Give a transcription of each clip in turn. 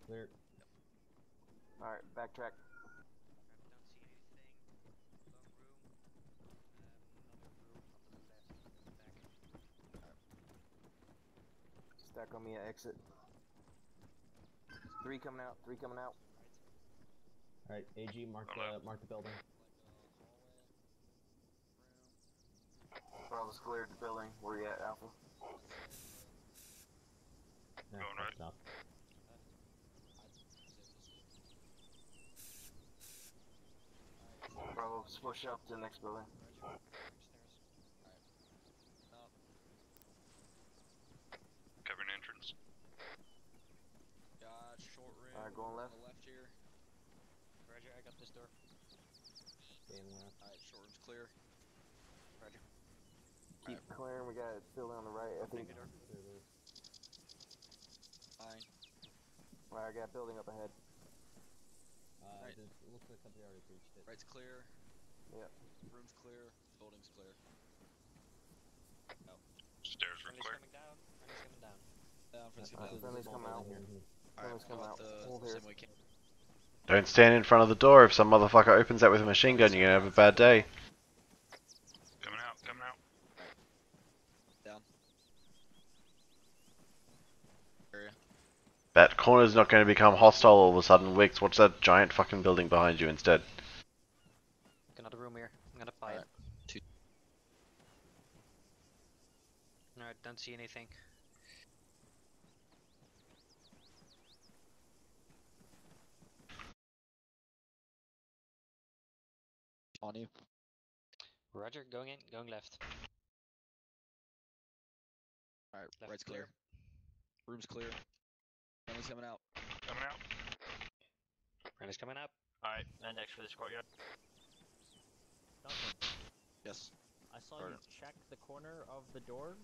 Clear. Alright, backtrack. Stack on me at exit. 3 coming out, 3 coming out. Alright, AG, mark the building. Bravo's cleared the building. Where you at, Alpha? Nah, Going right. Stop. Bravo, push up to the next building. Covering entrance. Got short room. Alright, going left. On the left here. Roger, I got this door. Stay in left. Alright, short room's clear. Roger. Keep clearing. We got a building on the right, I think. Fine. Alright, I got a building up ahead. Right. It looks like somebody already breached it. Right's clear. Yep. Room's clear. Building's clear. Stairs are Friendly's clear. coming down. Friendly's coming down. Down for the Friendly's come out. Friendly's come out. Hold here. Don't stand in front of the door. If some motherfucker opens that with a machine gun, you're gonna have a bad day. Coming out, coming out. Down. Area. That corner's not going to become hostile all of a sudden. Wicks, watch that giant fucking building behind you instead. Another room here. I'm gonna buy it. Two. Alright, don't see anything. On you. Roger, going in, going left. Alright, Left right's clear. Room's clear. Friendly's coming out. Coming out. Friendly's coming up. Alright, and next for this courtyard. Yes. I saw you check the corner of the door,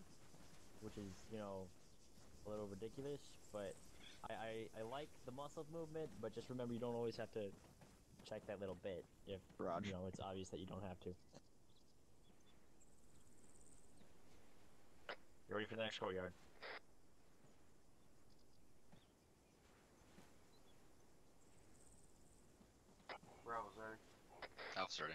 which is, you know, a little ridiculous, but I like the muscle movement, but just remember you don't always have to check that little bit if, Roger. you know, it's obvious that you don't have to. You ready for the next courtyard? Bravo's ready. Alpha's ready.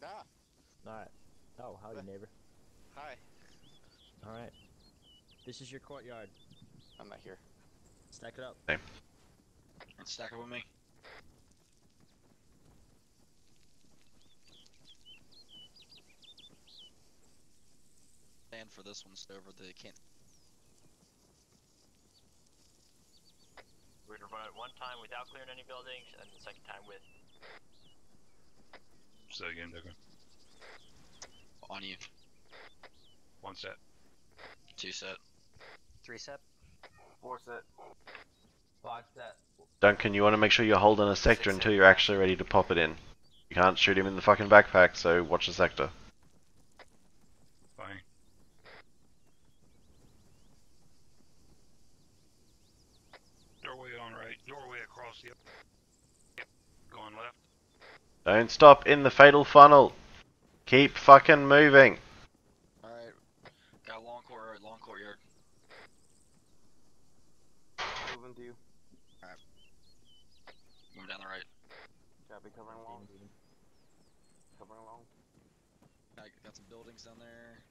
Ah! Alright. Oh, howdy, neighbor. Hi. Alright. This is your courtyard. I'm not here. Stack it up. Stack it with me. And for this one, stay over the can't. We're gonna run it one time without clearing any buildings, and the second time with. Say that again, Decker. On you. 1 set. 2 set. 3 set. 4 set. 5 set. Duncan, you want to make sure you're holding a sector until you're actually ready to pop it in. You can't shoot him in the fucking backpack, so watch the sector. Fine. Doorway on right. Doorway across the. Yep. Going left. Don't stop in the fatal funnel. Keep fucking moving. Alright. Got a long courtyard. Moving to you. Move down the right. Copy, covering along. Covering along. Got some buildings down there.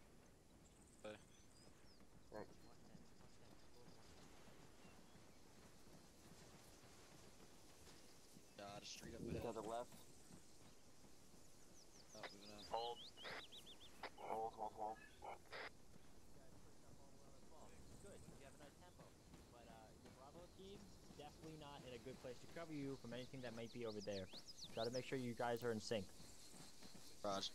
Right. Got a street up To ahead. the left. Oh, moving up. Hold. Hold. Good, you have a nice tempo. But the Bravo team, definitely not in a good place to cover you from anything that might be over there. Try to make sure you guys are in sync. Raj.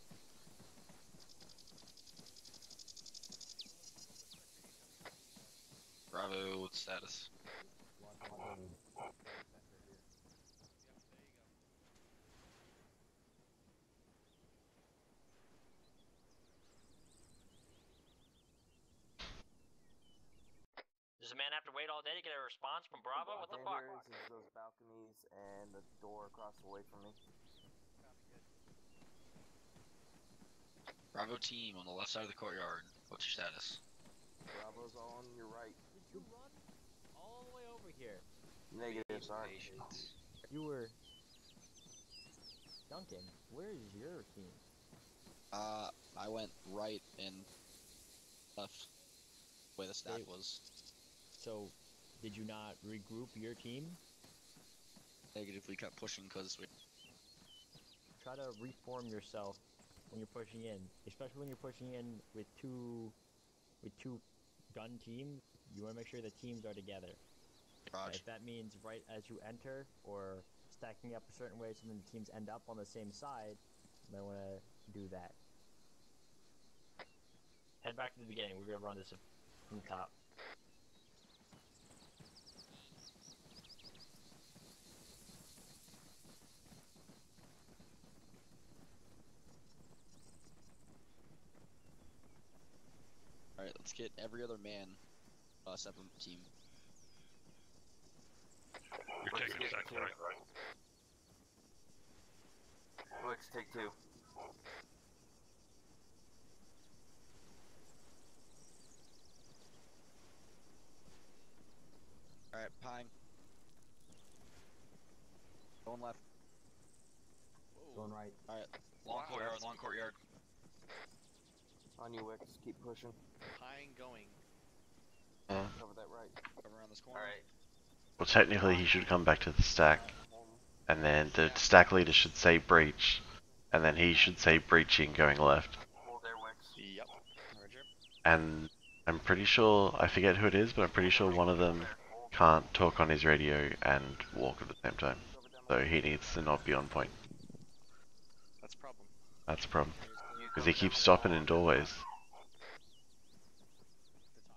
Bravo, what's status? Does the man have to wait all day to get a response from Bravo? What the fuck? Is those balconies and the door across the way from me. Bravo team on the left side of the courtyard. What's your status? Bravo's on your right. Did you run all the way over here? Negative, sorry. You were... Duncan, where is your team? I went right and left where the stack was. So, did you not regroup your team? Negative, we kept pushing because we... Try to reform yourself when you're pushing in, especially when you're pushing in with two gun teams. You want to make sure the teams are together. Roger. If that means right as you enter or stacking up a certain way so then the teams end up on the same side, you might want to do that. Head back to the beginning. We're gonna run this from the top. Alright, let's get every other man set up a team. You're taking a second, right? Let's take two. Alright, Pine. Going left. Going right. Alright, long courtyard. On you, Wix. Keep pushing. Pine going. Cover that right. Cover around this corner. Alright. Well, technically he should come back to the stack, and then the stack leader should say breach, and then he should say breaching going left. Hold there, Wix. Yep. Roger. And I'm pretty sure, I forget who it is, but I'm pretty sure one of them can't talk on his radio and walk at the same time. So he needs to not be on point. That's a problem. That's a problem. Because he keeps stopping in doorways.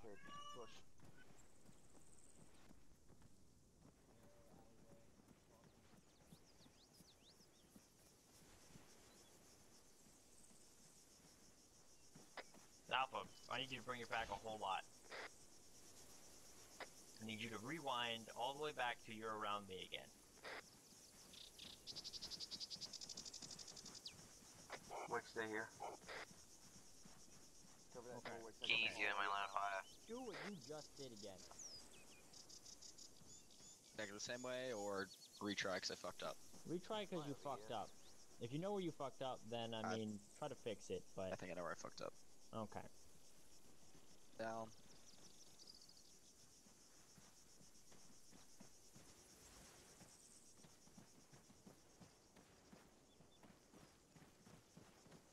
Okay, push. Alpha, I need you to bring it back a whole lot. I need you to rewind all the way back to you're around me again. Wix, stay here. Cover that door, Wix. Easy in my line of fire. Do what you just did again. Back it the same way or retry because I fucked up? Retry because you fucked up. If you know where you fucked up, then, I mean, try to fix it, but... I think I know where I fucked up. Okay. Down.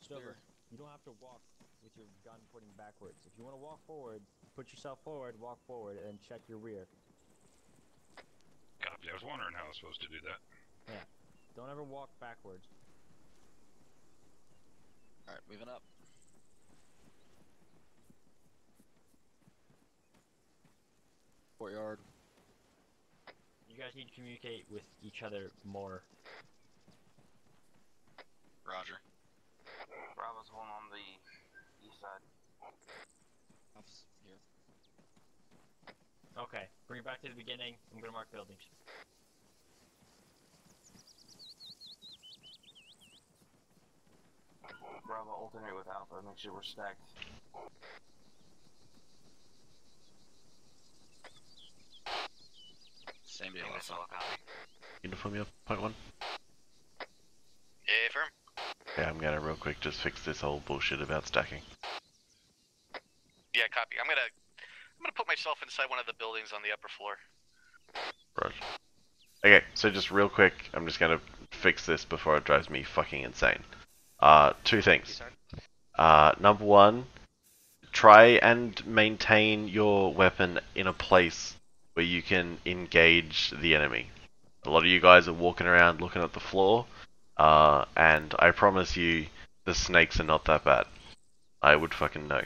Stover, you don't have to walk with your gun pointing backwards. If you want to walk forward, put yourself forward, walk forward, and check your rear. Copy. I was wondering how I was supposed to do that. Yeah. Don't ever walk backwards. Alright, moving up. Courtyard. You guys need to communicate with each other more. Roger. Bravo's one on the east side. Alpha's here. Okay, bring it back to the beginning. I'm gonna mark buildings. Bravo, alternate with Alpha. Make sure we're stacked. Same deal. Uniform up, point one. Yeah, firm. Yeah, I'm gonna real quick just fix this whole bullshit about stacking. Yeah, copy. I'm gonna put myself inside one of the buildings on the upper floor. Right. Okay, so just real quick, I'm just gonna fix this before it drives me fucking insane. Two things. Number one, try and maintain your weapon in a place where you can engage the enemy. A lot of you guys are walking around looking at the floor, and I promise you, the snakes are not that bad. I would fucking know.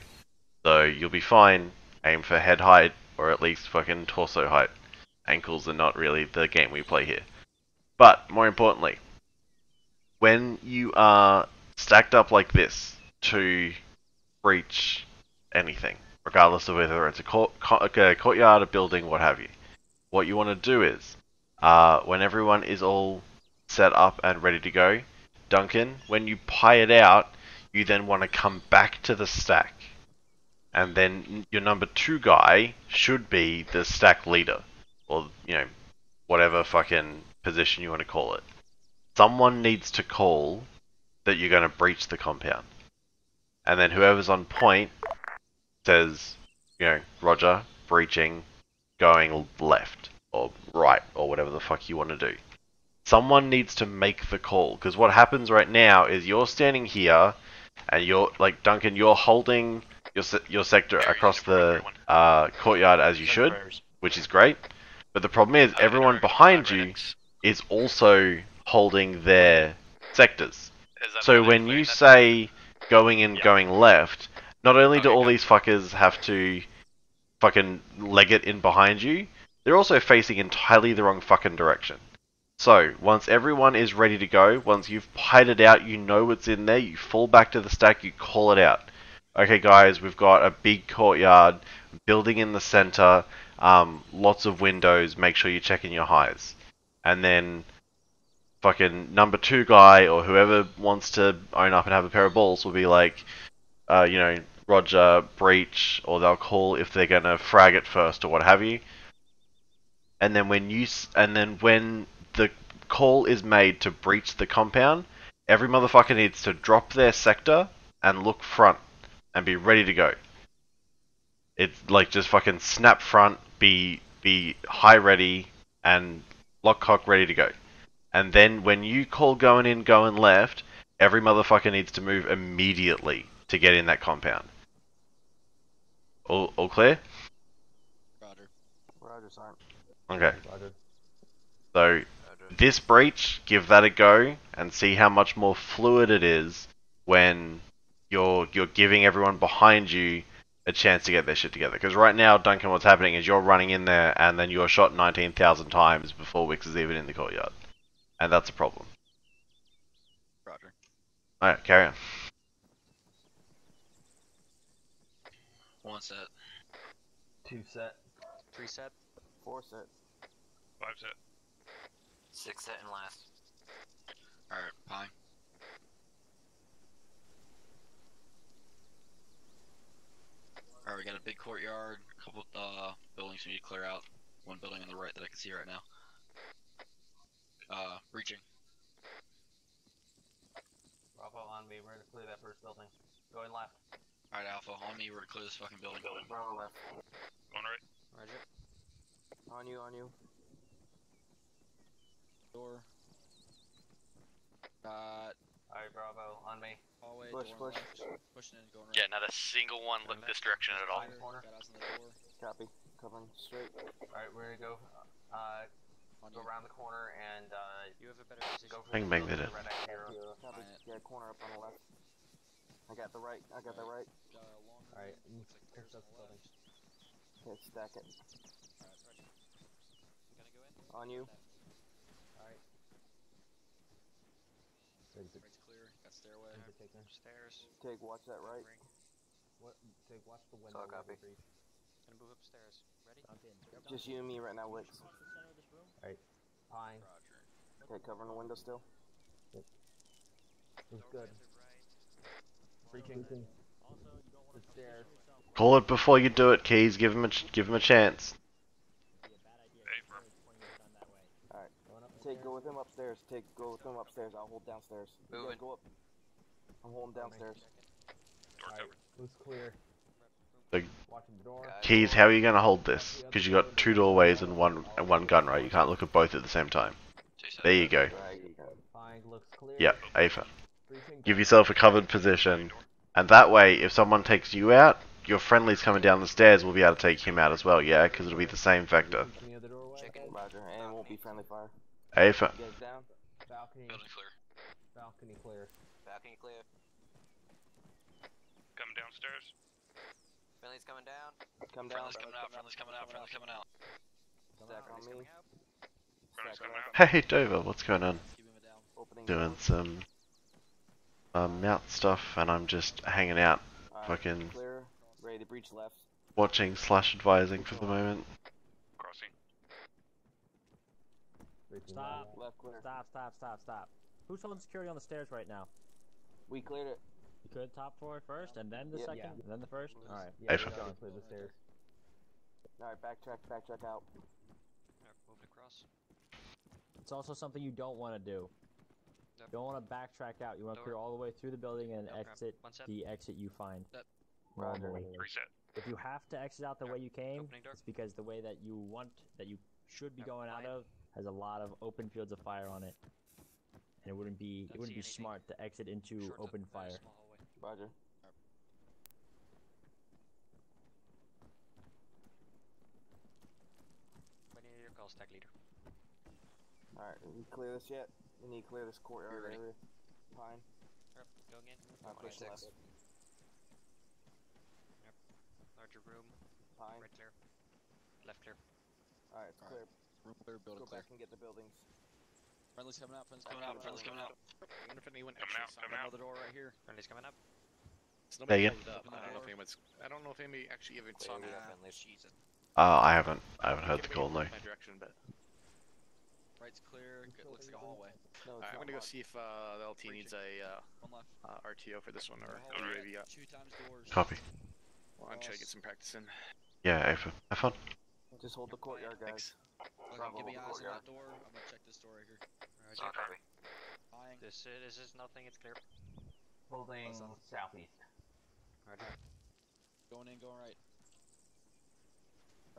So you'll be fine. Aim for head height, or at least fucking torso height. Ankles are not really the game we play here. But, more importantly, when you are stacked up like this to breach anything, regardless of whether it's a courtyard, a building, what have you. What you want to do is, when everyone is all set up and ready to go, Duncan, when you pie it out, you then want to come back to the stack. And then your number 2 guy should be the stack leader. Or, you know, whatever fucking position you want to call it. Someone needs to call that you're going to breach the compound. And then whoever's on point says, you know, Roger, breaching, going left, or right, or whatever the fuck you want to do. Someone needs to make the call, because what happens right now is you're standing here, and you're, like, Duncan, you're holding your sector across the courtyard as you should, which is great, but the problem is everyone behind you is also holding their sectors. So when you say going in, going left, not only do all these fuckers have to fucking leg it in behind you, they're also facing entirely the wrong fucking direction. So, once everyone is ready to go, once you've pied it out, you know what's in there, you fall back to the stack, you call it out. Okay guys, we've got a big courtyard, building in the center, lots of windows, make sure you're checking your highs. And then fucking number 2 guy, or whoever wants to own up and have a pair of balls, will be like, you know, Roger, breach, or they'll call if they're gonna frag it first or what have you. And then when the call is made to breach the compound, every motherfucker needs to drop their sector and look front and be ready to go. It's like just fucking snap front, be high ready, and lock cock ready to go. And then when you call going in, going left, every motherfucker needs to move immediately to get in that compound. All clear? Roger. Roger, Sergeant. Okay. Roger. So, this breach, give that a go, and see how much more fluid it is when you're giving everyone behind you a chance to get their shit together. Because right now, Duncan, what's happening is you're running in there, and then you're shot 19,000 times before Wix is even in the courtyard. And that's a problem. Roger. Alright, carry on. 1 set. 2 set. 3 set. 4 set. 5 set. 6 set and last. Alright, pie. Alright, we got a big courtyard, a couple buildings we need to clear out. 1 building on the right that I can see right now. Breaching. Bravo on me, we're gonna clear that first building. Going left. Alright, Alpha, on me, we're gonna clear this fucking building. Bravo left. Going right. Roger. On you, on you. Door. Alright, Bravo, on me. Hallway, Push, door on push. left. Pushing in, going right. Yeah, not a single one looked this direction at all. Corner. Got eyes on the door. Copy. Covering straight. Alright, we're gonna go, On go you. around the corner and, You have a better position. go for I can the make building that right next to your- Copy. Yeah, corner up on the left. I got the right. I got the right. Got a long Alright, room, looks like stairs on the left. Okay, stack it. Alright, Roger. You gonna go in? On you. Alright. Right's clear. Got stairway. Stairs. Take, watch that right. Ring. What? Take, watch the window. Solid copy. Gonna move upstairs. Ready? Just you and me right now, Wix. Pine. Roger. Okay, covering the window still. Looks good. Breaching. The stairs. Call it before you do it, Keys. Give him a chance. Alright. Take, go with him upstairs. Take, go with him upstairs. I'll hold downstairs. You Moving. guys go up. I'm holding downstairs. Door covered. Looks clear. The Watching the door. Keys, how are you gonna hold this? Because you got 2 doorways and one gun, right? You can't look at both at the same time. 2 set. There you go. Right, you go. Pine looks clear. Yep, AFA. Breaching. Give yourself a covered position, and that way, if someone takes you out, your friendly's coming down the stairs will be able to take him out as well, yeah? Because it'll be the same vector. Breaching the other doorway. Roger, and it won't be friendly fire. AFA. You guys down? Balcony. Building clear. Balcony clear. Balcony clear. Coming downstairs. Friendly's coming down. Come down. Friendly's coming out, friendly's coming out, friendly's coming out. Stack on me. Friendly's Stack coming on out. Hey, Dover, what's going on? Keeping it down. Opening Doing door. some mount stuff, and I'm just hanging out. Alright, fucking- clear. Ready to breach left. watching / advising for the moment. Crossing. Stop. Left clear. Stop. Who's holding security on the stairs right now? We cleared it. You could top floor first, and then the second, and then the first? Alright. Yeah, we Clear the stairs. Alright, backtrack out. Moving across. It's also something you don't want to do. Yep. You don't want to backtrack out. You want to clear all the way through the building and exit the exit you find. Normally. Reset. If you have to exit out the way you came, Opening door. it's because the way that you should be going out of has a lot of open fields of fire on it. And it wouldn't be smart to exit into open fire. Roger. When you your call, stack leader. Alright, we clear this yet? We need to clear this courtyard area. Pine. Yep, going in. Push left. Yep. Larger room. Pine. Right clear. Left clear. Alright, it's clear. Room clear, building Go clear. back and get the buildings. Friendly's coming out, friendly's Coming out, friendly's coming out. I wonder if anyone Coming actually out, saw coming out. another door right here. Friendly's coming up. So nobody Say again? closed up. I don't know if anyone's. I don't know if anybody actually even saw me. Jesus. I haven't heard the call, no. My direction, but right's clear. Good, looks like a hallway. No, Alright, I'm gonna go see if the LT needs a One left. RTO for this one or Alright. UAV. 2 times doors. Copy. Well, I'm trying to get some practice in. Yeah, AFM. Have fun. just hold the courtyard, guys. Thanks. Bravo, Give me eyes on courtyard. that door. I'm gonna check this door right here. Roger. Copy. Eyeing. This is nothing. It's clear. Holding southeast. Roger. Going in, going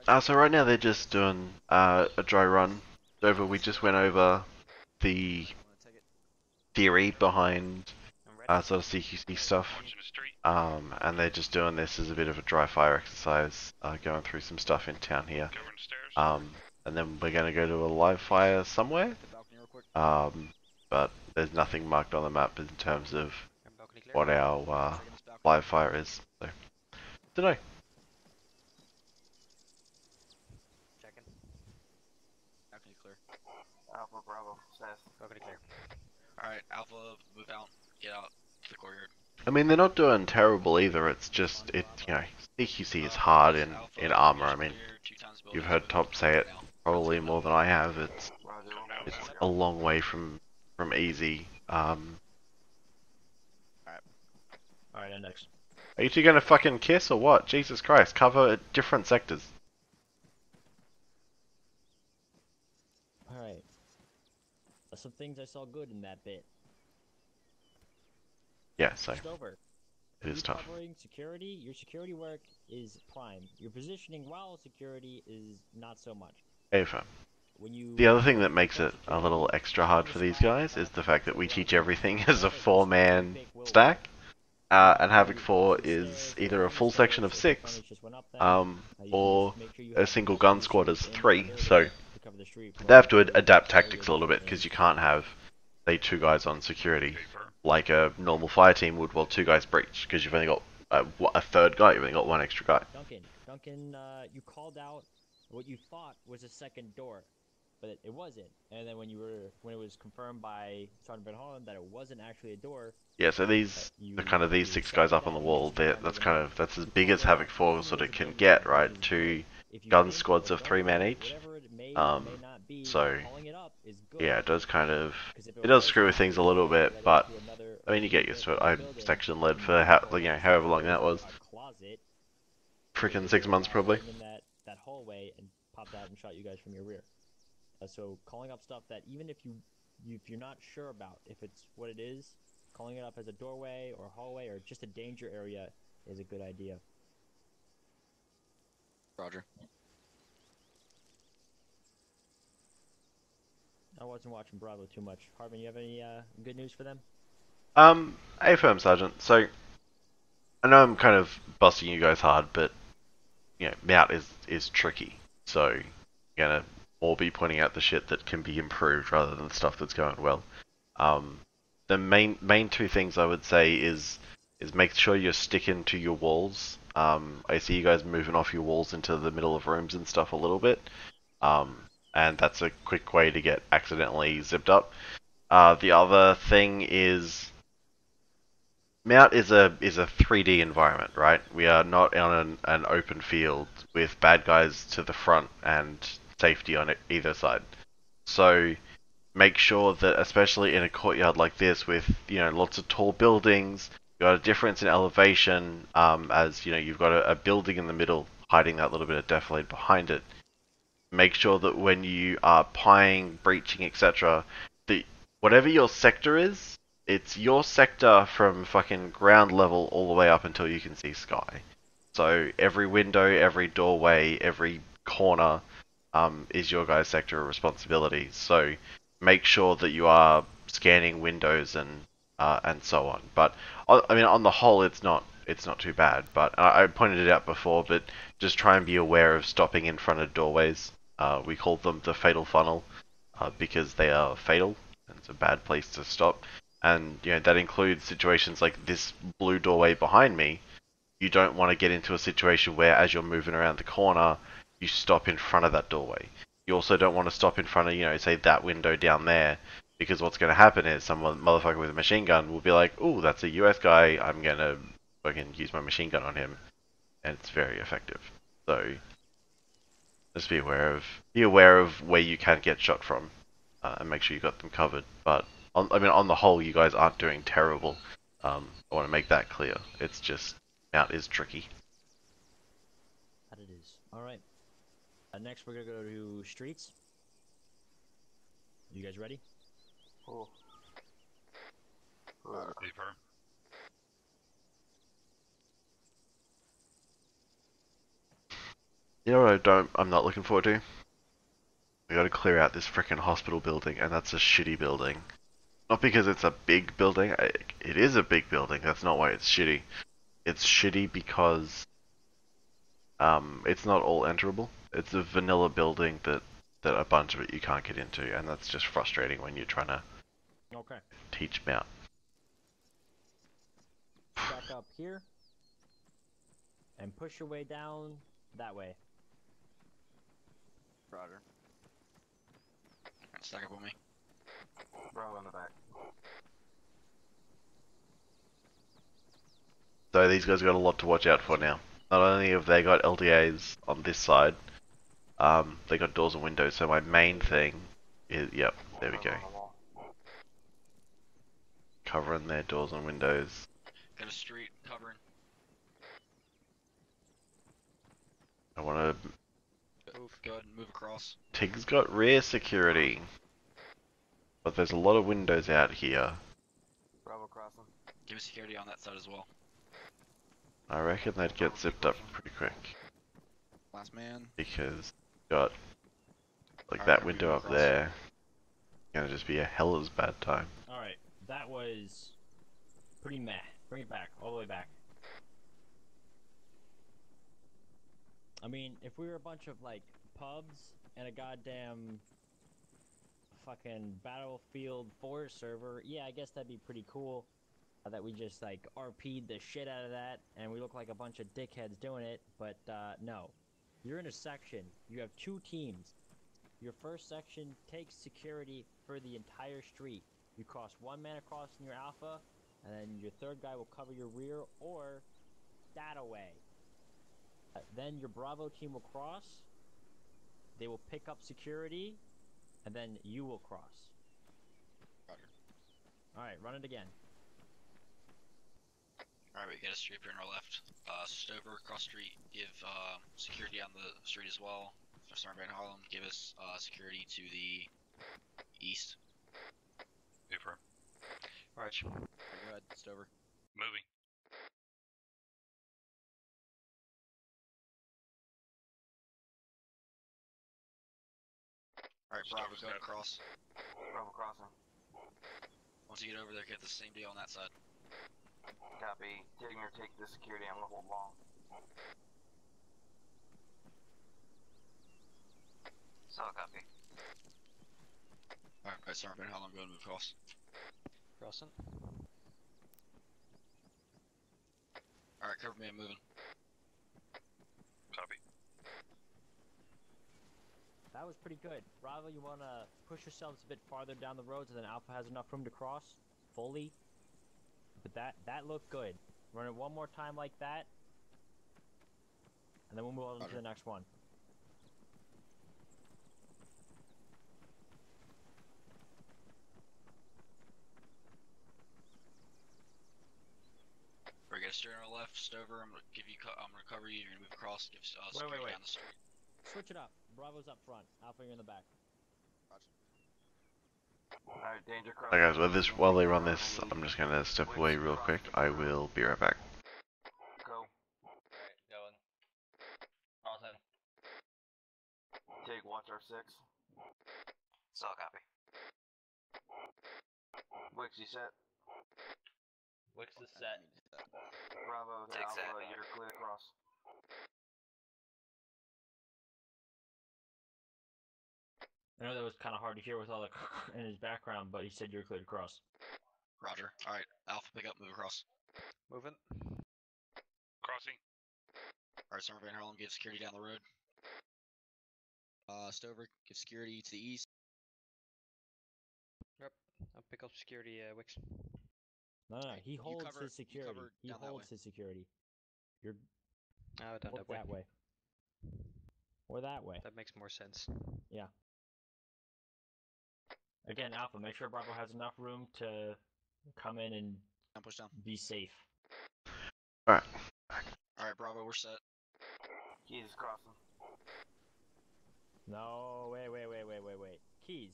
right. So right now they're just doing a dry run. We just went over the Wanna take it? theory behind I'm ready. sort of CQC stuff. Watching the street. And they're just doing this as a bit of a dry fire exercise, going through some stuff in town here. Covering the stairs. And then we're gonna go to a live fire somewhere. The balcony real quick. But there's nothing marked on the map in terms of Balcony clear. what our Checking this balcony. live fire is. So, don't know. Checking. Balcony clear. Alpha, Bravo, Seth. Balcony clear. Alright, Alpha, move out. Get out to the courtyard. I mean, they're not doing terrible either. It's just CQC is hard in Arma. I mean, you've heard Top say it probably more than I have. It's Roger. a long way from easy. Alright, next. Are you two gonna fucking kiss or what? Jesus Christ, cover different sectors. Alright. Some things I saw good in that bit. Yeah, so Just over. it is You tough. covering security, your security work is prime. Your positioning while security is not so much. AFM. When you The other thing that makes it a little extra hard for these guys is the fact that we teach everything as a 4-man stack. And Havoc 4 is either a full section of 6, or a single gun squad as 3, so they have to adapt tactics a little bit, because you can't have, say, 2 guys on security, like a normal fire team would, while 2 guys breach, because you've only got a third guy, you've only got 1 extra guy. Duncan, you called out what you thought was a second door, but it wasn't. And then when it was confirmed by Sergeant Van Hollen that it wasn't actually a door. Yeah, so these these 6 guys up on the wall. That's as big as Havoc 4 sort of can get, right? 2 gun squads of 3 men each. So yeah, it does screw with things a little bit, but I mean you get used to it. I section led for however long that was. Freaking 6 months probably. In that hallway and popped out and shot you guys from your rear. So calling up stuff that even if you're not sure about if it's what it is, calling it up as a doorway or a hallway or just a danger area is a good idea. Roger. I wasn't watching Bravo too much. Hardman, you have any good news for them? AFM Sergeant. So I know I'm kind of busting you guys hard, but Mout is tricky. So you're gonna more be pointing out the shit that can be improved rather than the stuff that's going well. The main 2 things I would say is make sure you're sticking to your walls. I see you guys moving off your walls into the middle of rooms and stuff a little bit. And that's a quick way to get accidentally zipped up. The other thing is Mount is a 3D environment, right? We are not on an open field with bad guys to the front and safety on either side. So make sure that, especially in a courtyard like this, with lots of tall buildings, you've got a difference in elevation. As you've got a building in the middle, hiding that little bit of defilade behind it. Make sure that when you are pieing, breaching, etc., that whatever your sector is, it's your sector from fucking ground level all the way up until you can see sky. So every window, every doorway, every corner is your guys' sector of responsibility. So make sure that you are scanning windows and so on. But I mean, on the whole, it's not too bad. But I pointed it out before, but just try and be aware of stopping in front of doorways. We call them the fatal funnel because they are fatal, and it's a bad place to stop. And that includes situations like this blue doorway behind me. You don't want to get into a situation where, as you're moving around the corner, you stop in front of that doorway. You also don't want to stop in front of, say that window down there, because what's going to happen is some motherfucker with a machine gun will be like, "Ooh, that's a US guy. I'm gonna fucking use my machine gun on him," and it's very effective. So just be aware of where you can get shot from, and make sure you got them covered. But on the whole, you guys aren't doing terrible. I want to make that clear. It's just Mount is tricky. That it is. All right. Next, we're gonna go to streets. You guys ready? Cool. Paper. You know what I'm not looking forward to? We gotta clear out this frickin' hospital building, and that's a shitty building. Not because it's a big building, it is a big building, that's not why it's shitty. It's shitty because it's not all enterable. It's a vanilla building that a bunch of it you can't get into, and that's just frustrating when you're trying to teach Mount. Back up here. And push your way down that way. Roger. Stack up on me. Bravo in the back. So these guys got a lot to watch out for now. Not only have they got LDAs on this side, they got doors and windows, so my main thing is, yep, there we go. Covering their doors and windows. Got a street covering. I want to... Go ahead and move across. Tig's got rear security. But there's a lot of windows out here. Bravo crossing. Give me security on that side as well. I reckon they'd get zipped up pretty quick. Last man. Because got like that window up there. Gonna just be a heller's bad time. Alright, that was pretty meh. Bring it back, all the way back. I mean, if we were a bunch of like pubs and a goddamn fucking Battlefield 4 server, yeah, I guess that'd be pretty cool. That we just like RP'd the shit out of that and we look like a bunch of dickheads doing it, but no. You're in a section, you have two teams. Your first section takes security for the entire street. You cross one man across in your alpha, and then your third guy will cover your rear or that away. Then your Bravo team will cross, they will pick up security, and then you will cross. Alright, run it again. Alright, we got a street here on our left. Stover, cross street, give security on the street as well. For Sergeant Harlem, give us security to the east. Paper. Alright, go ahead, Stover. Moving. Alright, Bravo, go ahead across. Bravo crossing. Once you get over there, get the same deal on that side. Copy. Taking or take the security, I'm gonna hold long. Solid copy. Alright, Sergeant Harlem, go ahead and move across. Crossing. Alright, cover me, I'm moving. Copy. That was pretty good. Bravo, you wanna push yourselves a bit farther down the road so then Alpha has enough room to cross fully? But that looked good. Run it one more time like that, and then we'll move on to the next one. We're gonna steer on the left, Stover. I'm gonna cover you. You're gonna move across. Give security wait. down the street. Switch it up. Bravo's up front. Alpha, you're in the back. Alright, danger cross. Alright guys, while they run this, I'm just gonna step away real quick. I will be right back. Go. Alright, going. Crossing. Take watch R6. Solid copy. Wix, you set? Wix is set. Bravo to Take Alpha, set. you're clear across. I know that was kind of hard to hear with all the in his background, but he said you're cleared across. Roger. Alright, Alpha, pick up, move across. Moving. Crossing. Alright, Sergeant Van Harlem, give security down the road. Stover, give security to the east. Yep. I'll pick up security, Wix. No, he holds cover- his security. cover He down that holds way. his security. You're Down look that way. Or that way. That makes more sense. Yeah. Again, Alpha, make sure Bravo has enough room to come in and Push down. be safe. Alright. Alright, Bravo, we're set. Keys is crossing. No, wait. Keys.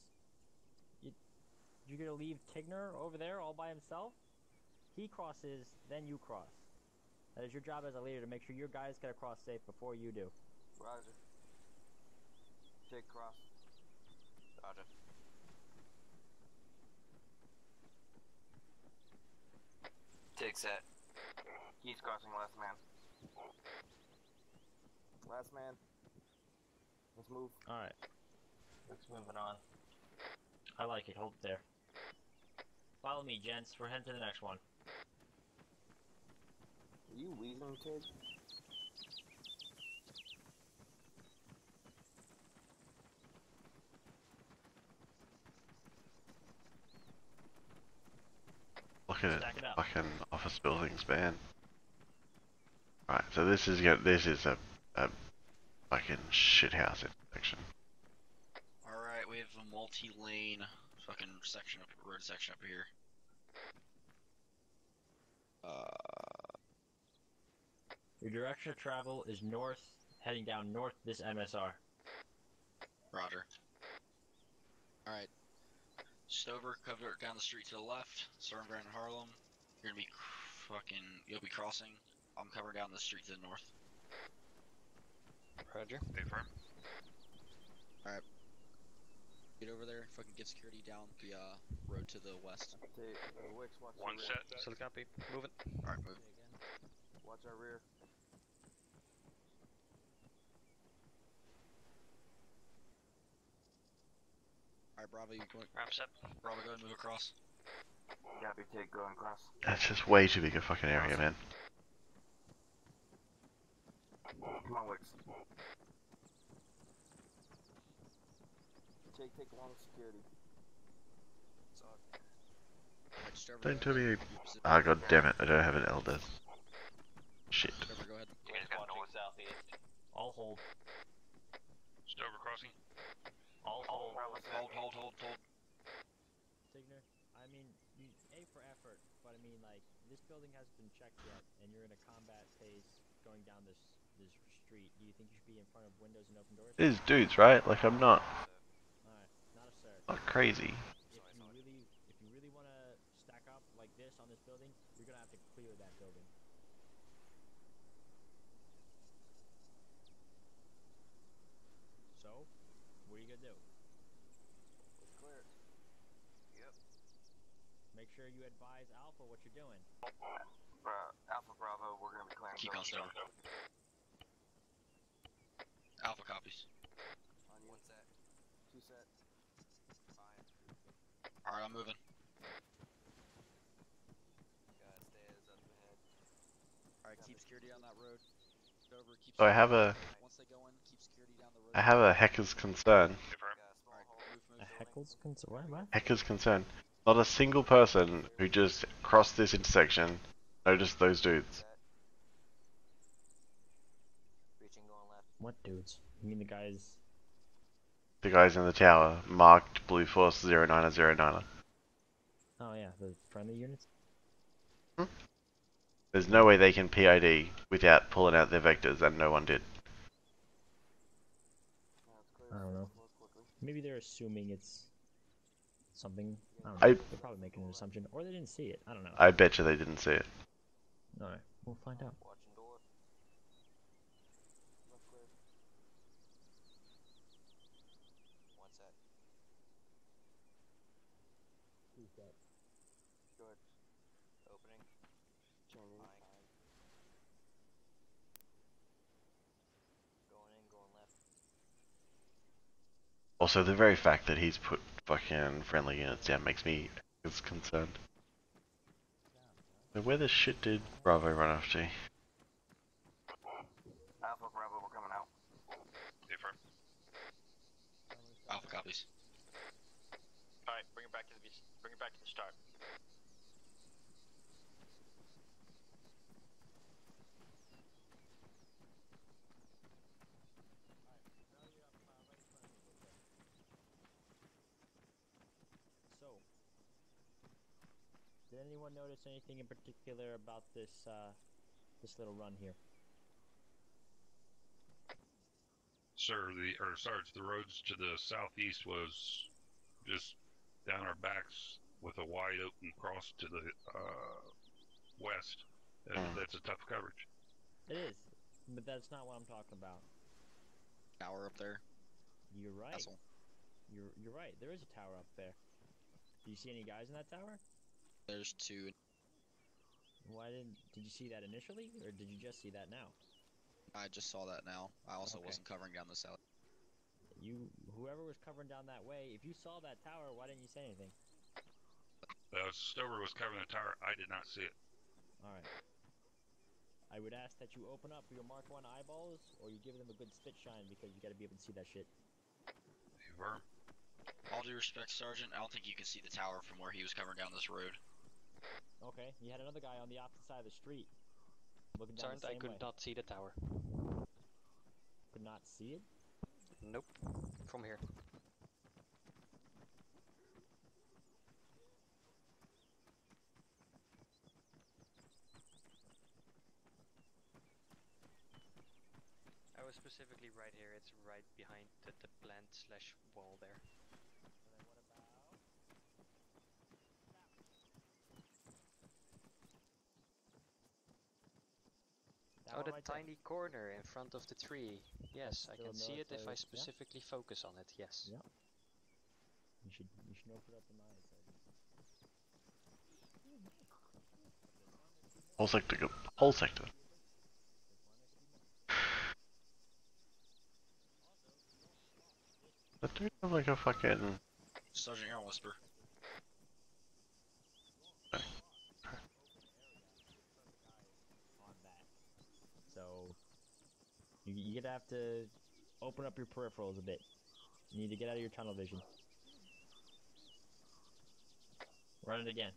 You're gonna leave Tigner over there all by himself? He crosses, then you cross. That is your job as a leader to make sure your guys get across safe before you do. Roger. Take cross. Roger. Take set. Keys crossing, last man. Last man. Let's move. Alright. Wix moving on. I like it. Hold it there. Follow me, gents. We're heading to the next one. Are you wheezing, kid? Look at it. Stack it up. Fucking office buildings, man. Right, so this is a fucking shithouse intersection. Alright, we have a multi-lane fucking road section up here. Your direction of travel is north, heading down north this MSR. Roger. Alright. Stover, cover down the street to the left. Sergeant Van Harlem, you're gonna be you'll be crossing. I'm covering down the street to the north. Roger. Stay firm. Alright. Get over there, fucking get security down the road to the west. Take Wix, watch One our rear. set. Solid copy. Moving. Alright, move. Watch our rear. Alright, Bravo, you going? Wrap set. Bravo, go ahead and move across. Copy, take going cross. That's just way too big a fucking area, man. Come on, Wix. Take along security. Alright, Stover, Don't go tell ahead. me. Ah, god damn it! I don't have an elder. Shit. Stover, go ahead. You guys got north, southeast. All hold. Stover crossing. All hold. Hold. Tigner, I mean, you A for effort, but I mean, like, this building hasn't been checked yet, and you're in a combat phase going down this street. Do you think you should be in front of windows and open doors? These dudes, right? Like, I'm not Alright, not a sir. crazy. If you really want to stack up like this on this building, you're gonna have to clear that building. So, what are you gonna do? It's clear. Yep. Make sure you advise Alpha what you're doing. Alpha Bravo, we're gonna be clearing. Keep on Stover. Alpha copies. On you. One set. Two sets. Fine. Alright, I'm moving. Got stairs up ahead. Alright, keep security on that road. Stover, keep So I have security. a Once they go in, keep security down the road. I have a hacker's concern. Stay firm. Got a small Alright, hole. move. A heckle's concern? What? Hacker's concern. Not a single person who just cross this intersection, notice those dudes. Reaching, going left. What dudes? You mean the guys? The guys in the tower, marked Blue Force 0909. Oh yeah, the friendly units. There's no way they can PID without pulling out their vectors, and no one did. I don't know. Maybe they're assuming it's something. I don't know. They're probably making an assumption, or they didn't see it. I don't know. I bet you they didn't see it. Alright, we'll find out. Watching door. Left clear. One set. Who's that? Good. Opening. Changing. Going in, going left. Also, the very fact that he's put fucking friendly units down makes me concerned. So where the shit did Bravo run off to? Alpha, Bravo, we're coming out. Different. Alpha copies. Alright, bring it back to the beast. Bring it back to the start. So, did anyone notice anything in particular about this this little run here? Sir, Sarge, the roads to the southeast was just down our backs with a wide open cross to the west. That's a tough coverage. It is, but that's not what I'm talking about. Tower up there. You're right. Castle. You're right. There is a tower up there. Do you see any guys in that tower? There's two. Did you see that initially, or did you just see that now? I just saw that now. I also Okay. wasn't covering down this alley. Whoever was covering down that way, if you saw that tower, why didn't you say anything? Stover was covering the tower. I did not see it. Alright. I would ask that you open up your Mark 1 eyeballs, or you give them a good spit shine, because you gotta be able to see that shit. Verm. All due respect, Sergeant, I don't think you can see the tower from where he was covering down this road. Okay, you had another guy on the opposite side of the street. Looking down Sergeant, the I same could way. not see the tower. Could not see it? Nope. From here. I was specifically right here. It's right behind the plant / wall there. Oh, the tiny corner in front of the tree. Yes, I still can see it if I military, yeah. specifically focus on it. Yes. Yeah. You should open up an eye. Whole sector, go. Whole sector. But do we have like a fucking... Sergeant, you're on Whisper. So, you're gonna have to open up your peripherals a bit. You need to get out of your tunnel vision. Run it again.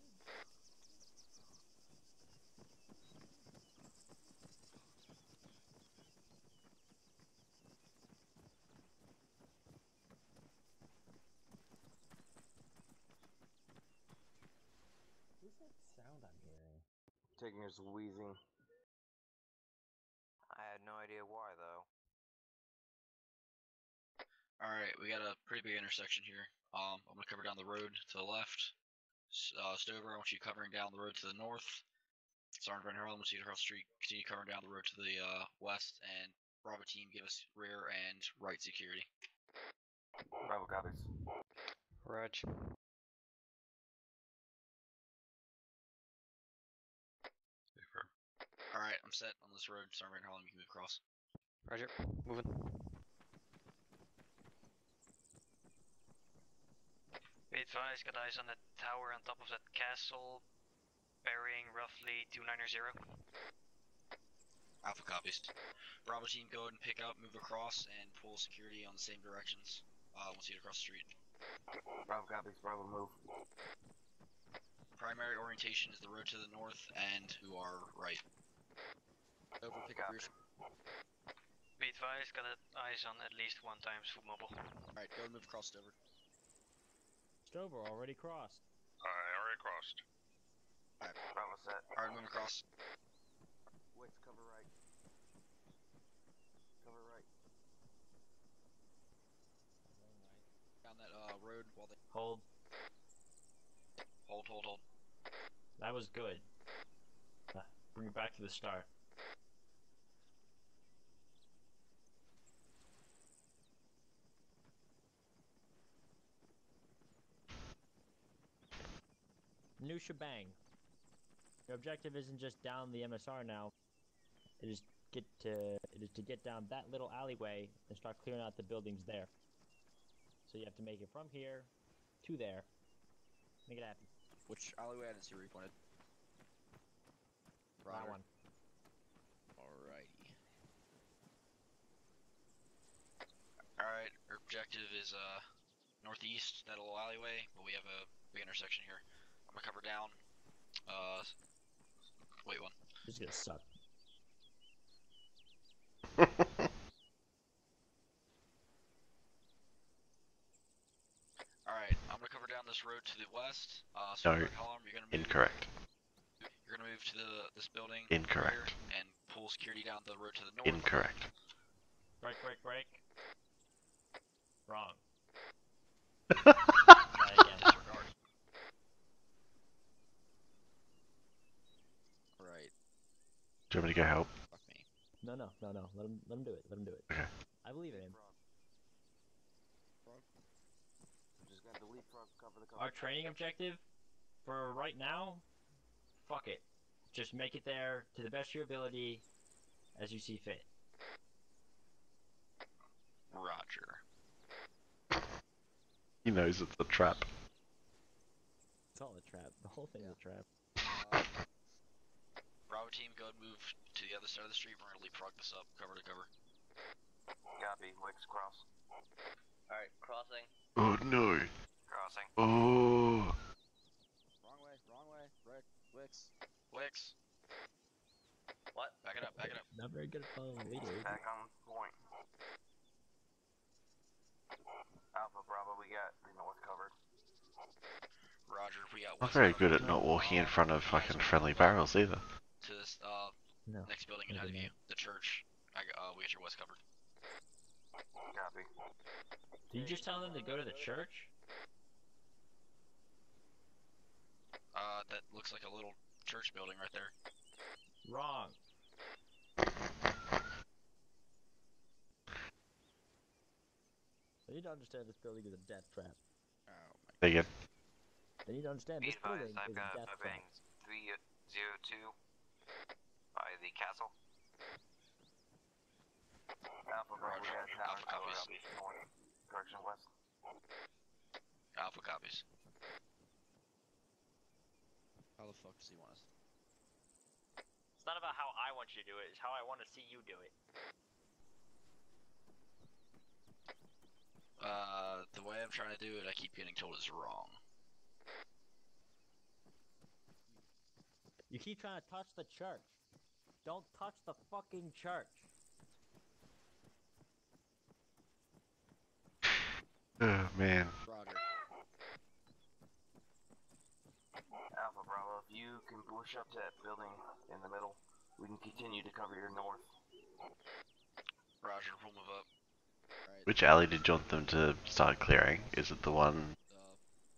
Who's that sound I'm hearing? Tigner's wheezing. I had no idea why, though. Alright, we got a pretty big intersection here. I'm gonna cover down the road to the left. Stover, I want you covering down the road to the north. Sergeant Van Harlem, I want you to cross the street, continue covering down the road to the west, and Bravo team, give us rear and right security. Bravo copies. Rog. Alright, I'm set on this road. Sergeant Van Harlem, you can move across. Roger. Moving. Be advised, got eyes on that tower on top of that castle, bearing roughly 290. Alpha copies. Bravo team, go ahead and pick up, move across, and pull security on the same directions once you get across the street. Bravo copies. Bravo move. primary orientation is the road to the north and to our right. Over, pick up your... Be advised, got eyes on at least one times foot mobile. Alright, go and move across Stover. Stover already crossed. I already crossed. Alright, Bravo set. Alright, move across. Wicks, cover right. Cover right. Down that road while they... Hold. Hold. That was good. Bring it back to the start. New shebang. Your objective isn't just down the MSR now. It is to get down that little alleyway and start clearing out the buildings there. So you have to make it from here to there. Make it happen. Which alleyway? I didn't see where you pointed. That one. Alrighty. Alright, our objective is northeast, that little alleyway, but we have a big intersection here. I'm gonna cover down. Wait one. This is gonna suck. Alright, I'm gonna cover down this road to the west. No, column, you're gonna move, incorrect. You're gonna move to this building. Incorrect. Here, and pull security down the road to the north. Incorrect. Break. Wrong. Disregard. Right. Do you want me to go help? Fuck me. No. Let him do it. Okay. I believe in him. I'm just gonna delete frog, cover the cover. Our training objective for right now, fuck it. Just make it there to the best of your ability as you see fit. Roger. He knows it's a trap. It's all a trap. The whole thing's a trap. Bravo team, go and move to the other side of the street. We're gonna leapfrog this up, cover to cover. Copy, Wicks, cross. Alright, crossing. Oh no. Crossing. Oh. Wrong way. Right, Wicks. Wicks. What? Back it up. Not very good at following leaders. Back on point. Alpha, Bravo, we got the north covered. Roger, we got Not west very covered. good at not walking in front of fucking friendly barrels either. To this No. next building ahead of you, the church. We got your west covered. Copy. Did you just tell them to go to the church? That looks like a little church building right there. Wrong. They need to understand this building is a death trap. Oh my. They get They need to understand Be this building advised, I've is a got death a trap. bang 302 by the castle. Alpha, Bravo, we got a tower. Alpha copies. North. Correction, west. Alpha copies. How the fuck does he want us? It's not about how I want you to do it, it's how I want to see you do it. The way I'm trying to do it, I keep getting told is wrong. You keep trying to touch the church. Don't touch the fucking church. oh man. Roger. Alpha, Bravo, if you can push up to that building in the middle, we can continue to cover your north. Roger, we'll move up. Alright. Which alley did you want them to start clearing? Is it the one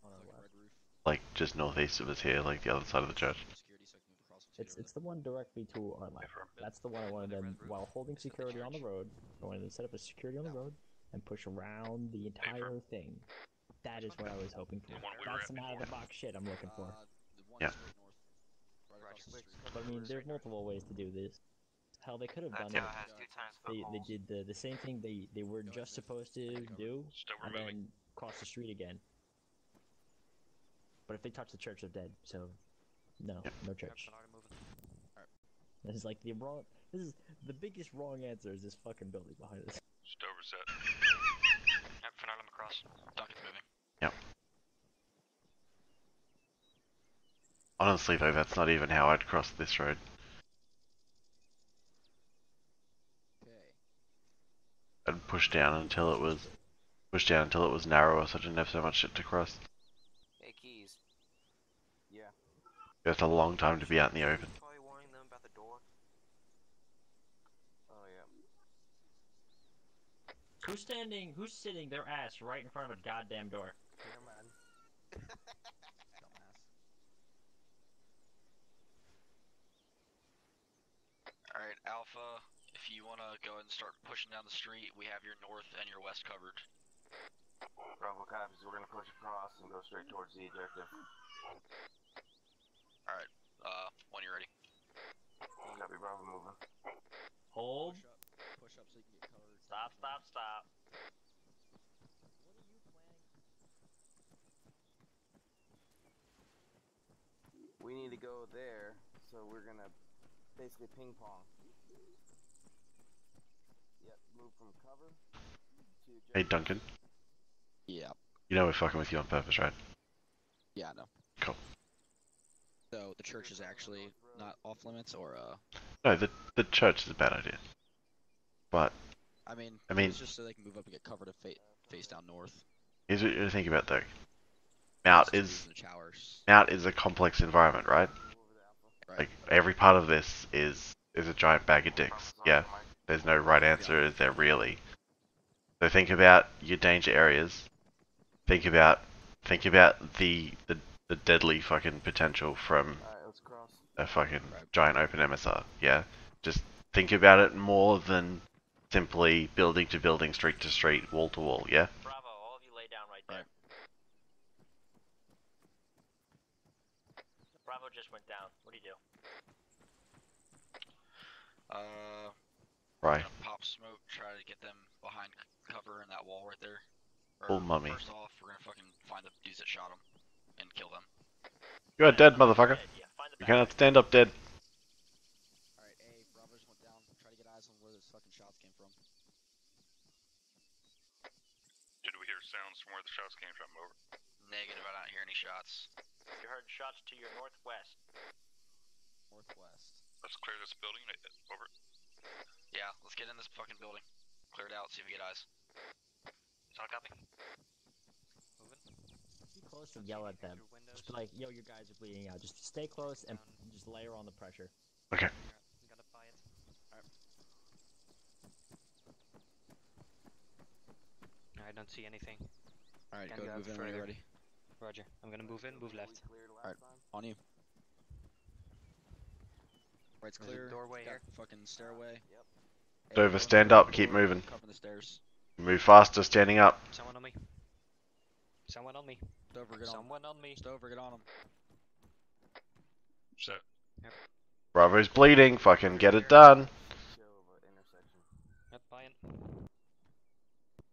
On the left. red roof. like just northeast of us here, like the other side of the church? Security so I can move across and It's secure the one directly to our left. That's the one I wanted them, while holding security on the road, I wanted to set up a security on the road and push around the entire thing. That is what I was hoping for. The one we were That's at some out of the box shit I'm looking for. The one Yeah. straight north. Right across the street. But I mean, there's multiple ways to do this. Hell, they could have That done tower it. has 2 times They footballs. did the same thing they were just supposed to do, Stover and moving. then cross the street again. But if they touch the church, they're dead. So, no, no church. This is like the wrong. This is the biggest wrong answer. Is this fucking building behind us? Stover set. Yep, for now, I'm across. Duncan's moving. Yep. Honestly, though, that's not even how I'd cross this road. I'd push down until it was narrower, so I didn't have so much shit to cross. Hey, Keys. Yeah. It's a long time to be out in the open. Probably warning them about the door. Oh yeah. Who's sitting their ass right in front of a goddamn door? Never mind. Alright, Alpha, if you want to go ahead and start pushing down the street, we have your north and your west covered. Bravo copies. We're gonna push across and go straight towards the objective. Alright, when you're ready. Copy, Bravo moving. Hold. Push up so you can get covered. Stop, stop, stop. We need to go there, so we're gonna basically ping pong. Yep, move from cover to Hey, Duncan. Yeah. You know we're fucking with you on purpose, right? Yeah, I know. Cool. So, the church is actually not off limits, or, No, the church is a bad idea. But I mean, it's just so they can move up and get covered and face down north. here's what you think about though. Mount is a complex environment, right? Like every part of this is a giant bag of dicks. Yeah, there's no right answer, is there really? So think about your danger areas. Think about the deadly fucking potential from a fucking giant open MSR. Yeah, just think about it more than simply building to building, street to street, wall to wall. Yeah. Bravo, all of you lay down right there. Bravo just went down. What do you do? Right. Pop smoke, try to get them behind cover in that wall right there. Full mummy. First off, we're gonna fucking find the dudes that shot him and kill them. You are dead, motherfucker. You cannot stand up dead. Alright, A, Bravo just went down. Try to get eyes on where those fucking shots came from. Did we hear sounds from where the shots came from? Over. Negative, I don't hear any shots. You heard shots to your northwest. Northwest. Let's clear this building. Over. Yeah, let's get in this fucking building. Clear it out, see if we get eyes. Solid copy. Be close and yell at them. Just be like, yo, your guys are bleeding out. Just stay close and just layer on the pressure. Okay. Gotta buy it. I don't see anything. Alright, go move in when you're ready. Roger. I'm gonna move in, move left. Alright, on you. Right's clear. Doorway here. Fucking stairway. Dover, stand up. Keep moving. Cover the stairs. Move faster, standing up. Someone on me. Someone on me. Stover, get on. Someone on me. Stover, get on him. Set. Yep. Bravo's bleeding. Fucking get it done. Yep, buying.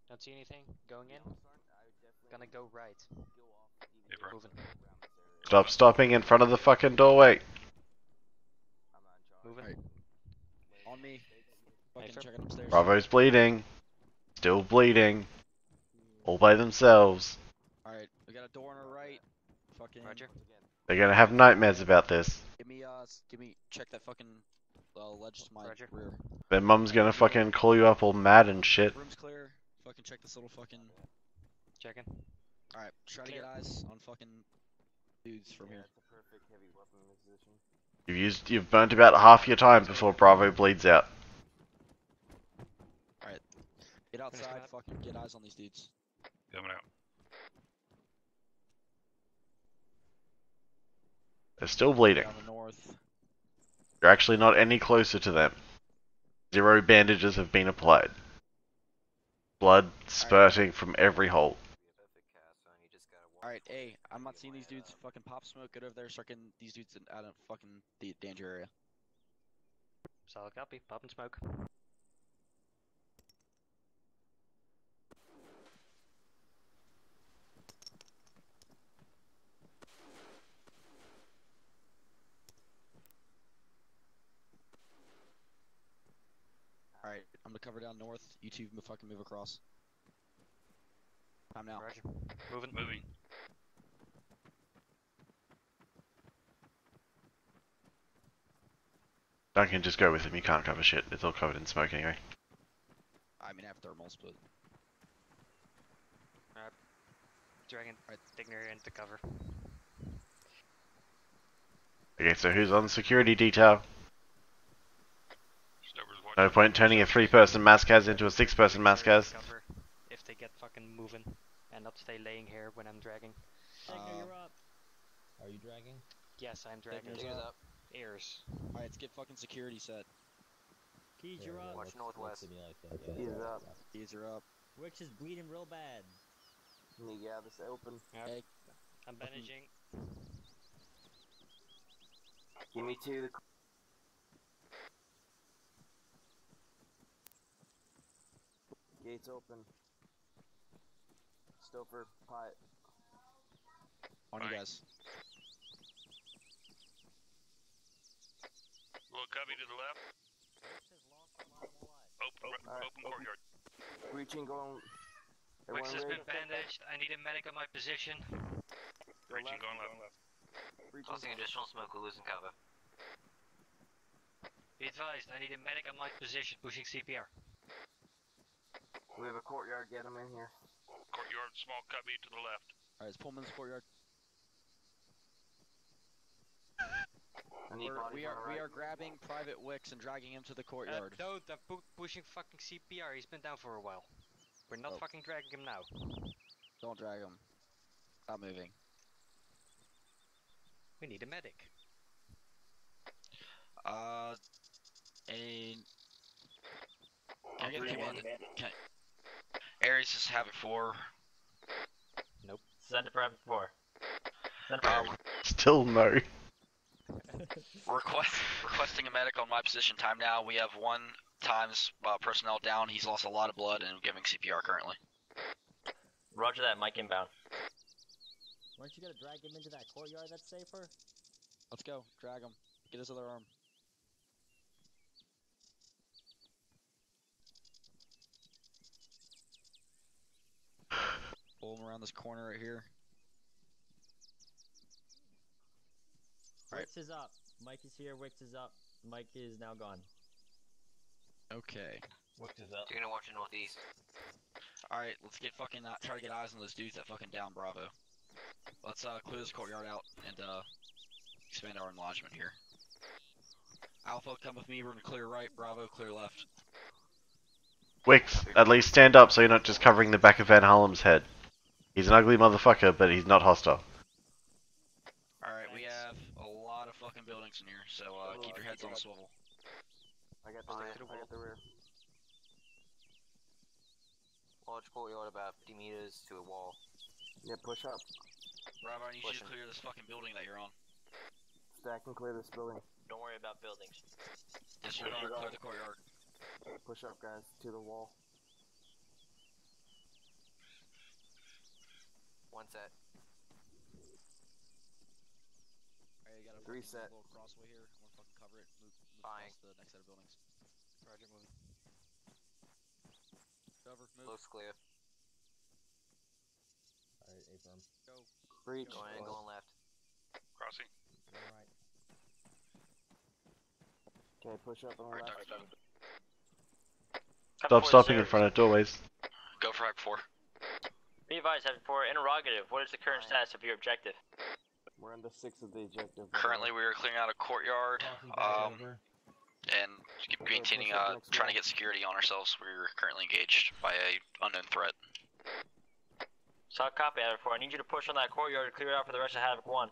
Don't see anything. Going in. Gonna go right. Hey, bro. Moving. Stop stopping in front of the fucking doorway. Moving. Right. On me. Fucking checking upstairs. Bravo's bleeding. Still bleeding. All by themselves. Alright, we got a door on our right. Fucking. Roger. They're gonna have nightmares about this. Give me, check that fucking ledge to my rear. Their mum's gonna fucking call you up all mad and shit. Room's clear. Fucking check this little fucking. Checking. Alright, try to get eyes on fucking dudes from here. You've burnt about half your time before Bravo bleeds out. Alright. Get outside, fucking get eyes on these dudes. Coming out. They're still bleeding. Down the north. You're actually not any closer to them. 0 bandages have been applied. Blood spurting from every hole. Alright, hey, I'm not seeing these dudes fucking pop smoke. Get over there, start getting these dudes out of fucking the danger area. Solid copy. Pop and smoke. Alright, I'm gonna cover down north. You two fucking move across. Time now. Roger. Moving. Moving. Duncan, just go with him. You can't cover shit. It's all covered in smoke anyway. I mean, I have thermals, but... Dragon Dignary into cover. Okay, so who's on security detail? No point turning a 3-person Maskaz into a 6-person Maskaz. Cover if they get fucking moving and not stay laying here when I'm dragging. Digner, you're up. Are you dragging? Yes, I'm dragging. Digner's up. Ears. Alright, let's get fucking security set. Keys, you're up. Watch northwest. Keys up. Keys are up. Wix is bleeding real bad. Yeah, this open. Yep. Hey, I'm bandaging. Give me 2. Gates open. Stouffer, pot. on you guys. Little cubby to the left. Open courtyard. Breaching going. Wix has Everyone been bandaged. I need a medic on my position. Breaching going left. Tossing additional smoke, we're losing cover. Be advised, I need a medic on my position pushing CPR. We have a courtyard, get him in here. Courtyard, small cubby to the left. Alright, let's pull them in this courtyard. We are grabbing Private Wix and dragging him to the courtyard. No, they're pushing fucking CPR. He's been down for a while. We're not fucking dragging him now. Don't drag him. Stop moving. We need a medic. Can I get a command? Ares is Havoc 4. Nope. Send it for Havoc 4. Still no. Requesting a medic on my position. Time now. We have 1 times personnel down. He's lost a lot of blood and giving CPR currently. Roger that, Mike inbound. Weren't you gonna drag him into that courtyard that's safer? Let's go. Drag him. Get his other arm. Pull him around this corner right here. Wix is up. Mike is here. Wix is up. Mike is now gone. Okay. Wix is up. You're gonna watch the northeast. Alright, let's get fucking try to get eyes on those dudes that fucking down Bravo. Let's clear this courtyard out and expand our enlargement here. Alpha, come with me. We're gonna clear right. Bravo, clear left. Wix, at least stand up so you're not just covering the back of Van Harlem's head. He's an ugly motherfucker, but he's not hostile. Alright, we have a lot of fucking buildings in here, so keep your heads on a swivel. I got the rear. I got the rear. Large courtyard about 50 meters to a wall. Yeah, push up. Bravo, I need you to clear this fucking building that you're on. Stack and clear this building. Don't worry about buildings. Disregard, clear the courtyard. Push up, guys, to the wall. One set. Alright, you got a 3 set. little crossway here. I'm gonna fucking cover it. Move Fine. across the next set of buildings. Roger, moving. Cover, move. Looks clear. Alright, A-firm. Go. Breach. Go Going, going left. Crossing. Alright. Okay, push up on the left. Stop stopping in front of doorways. Go for Havoc 4. Be advised, Havoc 4, interrogative. What is the current status of your objective? We're on the 6th of the objective. Currently, we are clearing out a courtyard, and maintaining, trying to get security on ourselves. We're currently engaged by a unknown threat. So I'll copy Havoc 4. I need you to push on that courtyard to clear it out for the rest of Havoc 1.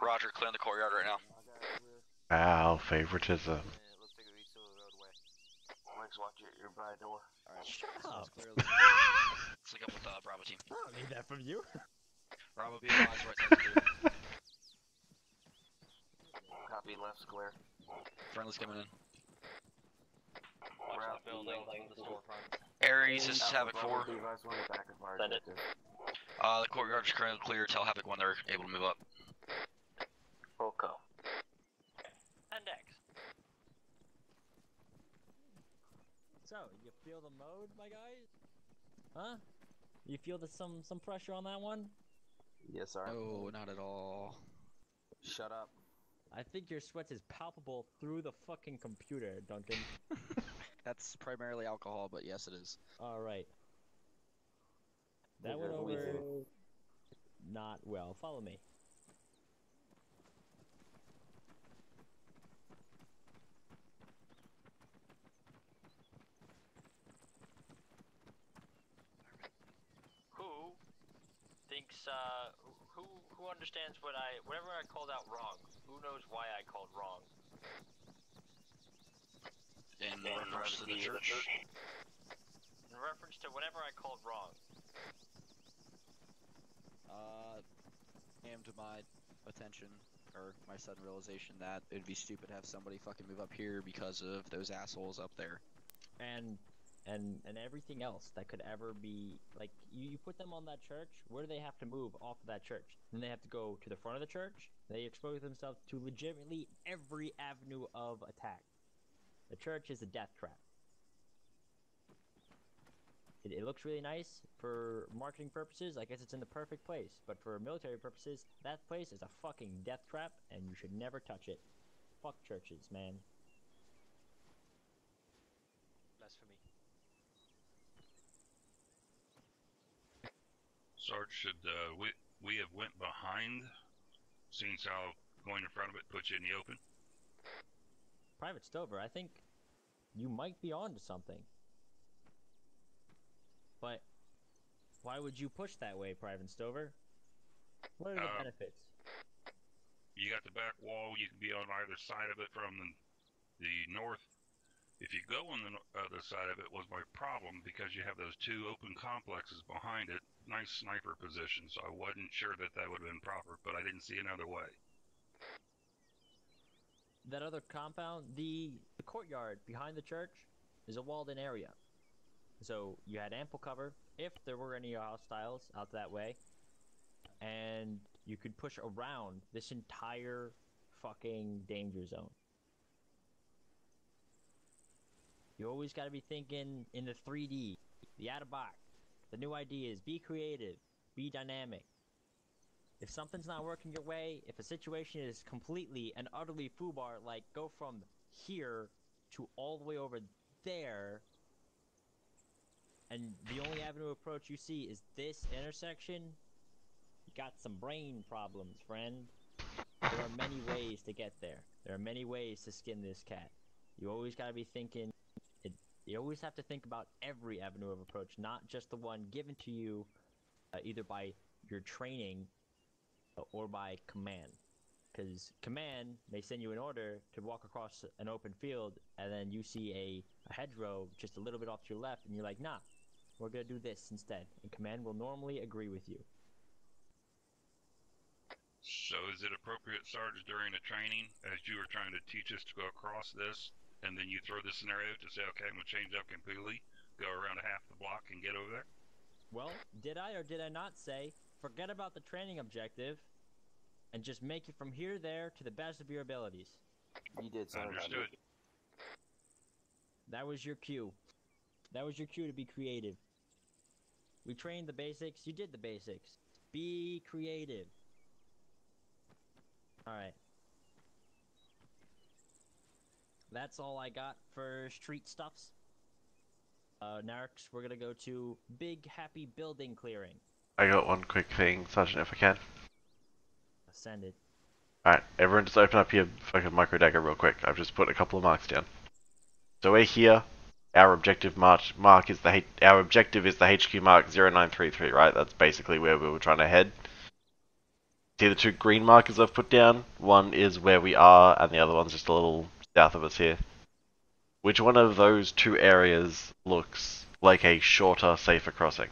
Roger, clearing the courtyard right now. Wow, favoritism. Looks like it leads to a roadway. Mike's watch it, you're by the door. Alright, Shut up. let's clear let's link up with Bravo team. I don't need that from you. Bravo, be advised, right side clear. Copy, left square. Friendly's coming in. We're out the building, the storefront. Ares, this is Havoc 4. Be advised, we're in the back of our Send it. objective. The courtyard is currently clear. Tell Havoc when they're able to move up. Volco. And X. So, you feel the mode, my guys? Huh? You feel some pressure on that one? Yes, sir. No, not at all. Shut up. I think your sweat is palpable through the fucking computer, Duncan. That's primarily alcohol, but yes, it is. Alright. That went over not well. Follow me. Who thinks, who understands whatever I called out wrong? Who knows why I called wrong? In reference to the church. In reference to whatever I called wrong. Came to my attention, or my sudden realization that it'd be stupid to have somebody fucking move up here because of those assholes up there. And everything else that could ever be, like, you put them on that church, where do they have to move off of that church? Then they have to go to the front of the church, they expose themselves to legitimately every avenue of attack. The church is a death trap. It looks really nice for marketing purposes. I guess it's in the perfect place. But for military purposes, that place is a fucking death trap, and you should never touch it. Fuck churches, man. Blasphemy. Sarge, should we have went behind, since how going in front of it puts you in the open? Private Stover, I think you might be onto something. But why would you push that way, Private Stover? What are the benefits? You got the back wall, you can be on either side of it from the north. If you go on the other side of it was my problem, because you have those two open complexes behind it. Nice sniper position, so I wasn't sure that would have been proper, but I didn't see another way. That other compound, the courtyard behind the church is a walled-in area. So you had ample cover if there were any hostiles out that way, and you could push around this entire fucking danger zone. You always got to be thinking in the 3D, the out of box, the new ideas. Be creative, be dynamic. If something's not working your way, if a situation is completely and utterly foobar, like go from here to all the way over there, and the only avenue of approach you see is this intersection, you got some brain problems, friend. There are many ways to get there. There are many ways to skin this cat. You always gotta be thinking, you always have to think about every avenue of approach, not just the one given to you either by your training or by command. Because command may send you an order to walk across an open field, and then you see a hedgerow just a little bit off to your left, and you're like, nah, we're gonna do this instead. And command will normally agree with you. So is it appropriate, Sarge, during the training, as you were trying to teach us to go across this, and then you throw the scenario to say, okay, I'm going to change up completely, go around half the block and get over there? Well, did I or did I not say, forget about the training objective, and just make it from here to there to the best of your abilities? You did, Sarge. Understood. That was your cue. That was your cue to be creative. We trained the basics, you did the basics. Be creative. Alright. That's all I got for street stuffs. Next, we're gonna go to Big Happy Building Clearing. I got one quick thing, Sergeant, if I can. Send it. Alright, everyone just open up your fucking micro dagger real quick. I've just put a couple of marks down. So we're here. Our objective mark is our objective is the HQ mark 0933, right? That's basically where we were trying to head. See the two green markers I've put down? One is where we are, and the other one's just a little south of us here. Which one of those two areas looks like a shorter, safer crossing?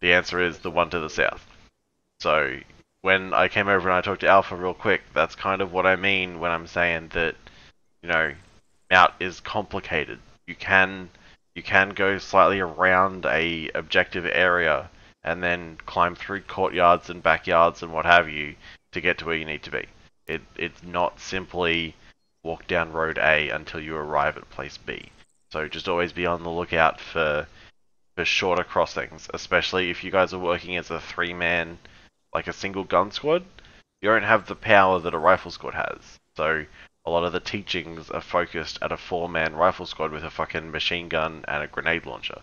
The answer is the one to the south. So, when I came over and I talked to Alpha real quick, that's kind of what I mean when I'm saying that, you know, Mount is complicated. You can go slightly around a objective area and then climb through courtyards and backyards and what have you to get to where you need to be. It's not simply walk down road A until you arrive at place B. So just always be on the lookout for shorter crossings, especially if you guys are working as a 3-man, like a single gun squad. You don't have the power that a rifle squad has. So a lot of the teachings are focused at a 4-man rifle squad with a fucking machine gun and a grenade launcher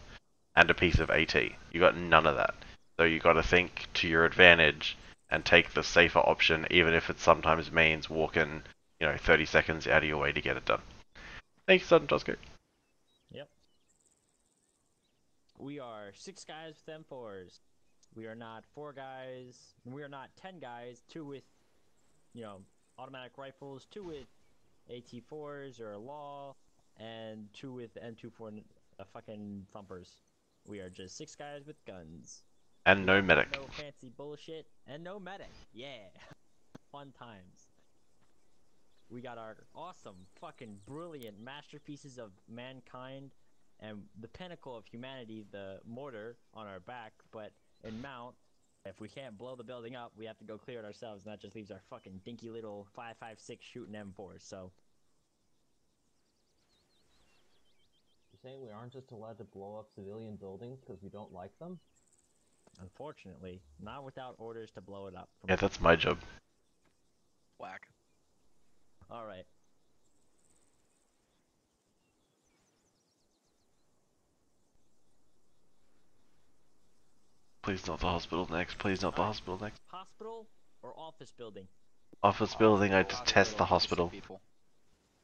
and a piece of AT. You got none of that. So you got to think to your advantage and take the safer option, even if it sometimes means walking, 30 seconds out of your way to get it done. Thank you, Sergeant Tosco. Yep. We are 6 guys with M4s. We are not 4 guys. We are not 10 guys. 2 with, automatic rifles. 2 with AT4s or a law, and 2 with M24 fucking thumpers. We are just 6 guys with guns. And no medic. No fancy bullshit. And no medic. Yeah. Fun times. We got our awesome, fucking brilliant masterpieces of mankind and the pinnacle of humanity, the mortar, on our back, but in mount, if we can't blow the building up, we have to go clear it ourselves, and that just leaves our fucking dinky little 5.56 shooting M4s, so... You're saying we aren't just allowed to blow up civilian buildings because we don't like them? Unfortunately, not without orders to blow it up. Yeah, that's my job. Whack. Alright. Please not the hospital next. Please not the hospital next. Hospital or office building? Office building, I detest the hospital.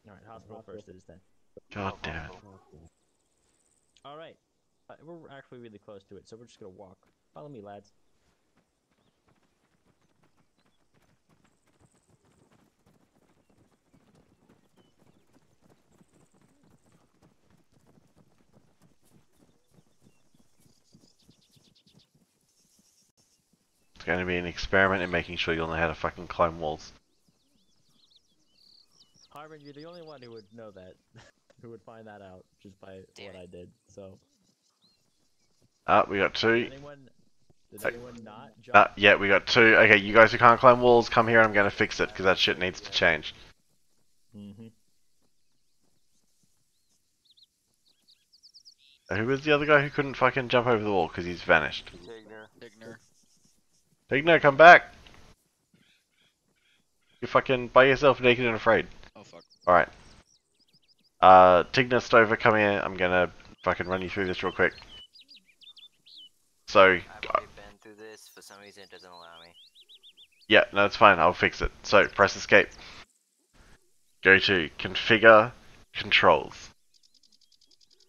Alright, hospital first it is then. God damn it. Alright. We're actually really close to it, so we're just gonna walk. Follow me, lads. It's going to be an experiment in making sure you'll know how to fucking climb walls. Hardman, you're the only one who would know that. Who would find that out just by what I did, so... We got 2. Did anyone not jump? Yeah, we got 2. Okay, you guys who can't climb walls, come here and I'm going to fix it, because that shit needs to change. Mm-hmm. Who was the other guy who couldn't fucking jump over the wall because he's vanished? Digner. Digner, come back! You're fucking by yourself, naked and afraid. Oh fuck. Alright. Tigner, Stover, come here. I'm gonna fucking run you through this real quick. So... I've already been through this, for some reason it doesn't allow me. Yeah, no, it's fine, I'll fix it. So, press escape. Go to Configure Controls.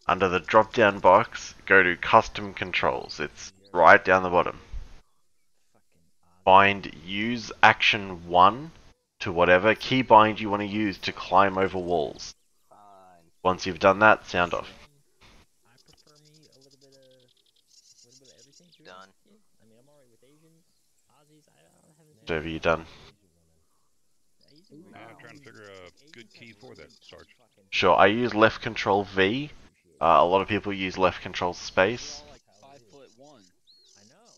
Under the drop-down box, go to Custom Controls. It's right down the bottom. Bind Use Action 1 to whatever key bind you want to use to climb over walls. Once you've done that, sound off. I prefer me a little bit of everything. Done. I mean, I'm alright with Asians, Aussies, I don't have anything. Whatever you done. I'm trying to figure a good key for that, Sarge. Sure, I use left control V. A lot of people use left control space. You're all like 5'1". I know.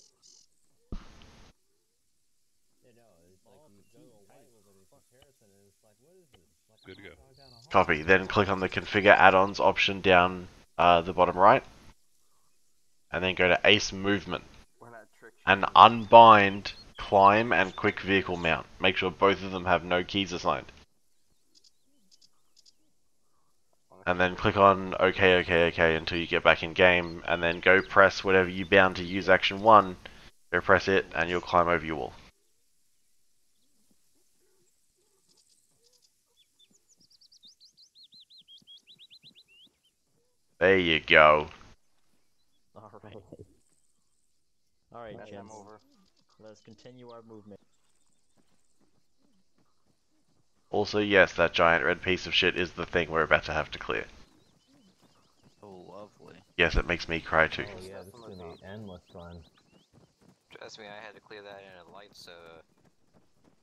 Yeah, no, it's like you go to a white wall in comparison and it's like, what is this? Like Good to go. Copy. Then click on the Configure Add-ons option down the bottom right. And then go to Ace Movement. And unbind Climb and Quick Vehicle Mount. Make sure both of them have no keys assigned. And then click on OK until you get back in game. And then go press whatever you bound to use action 1. Go press it and you'll climb over your wall. There you go. Alright. Alright, gents. Let's continue our movement. Also, yes, that giant red piece of shit is the thing we're about to have to clear. Oh, lovely. Yes, it makes me cry too. Oh yeah, this is gonna be endless fun. Trust me, I had to clear that in a light, so...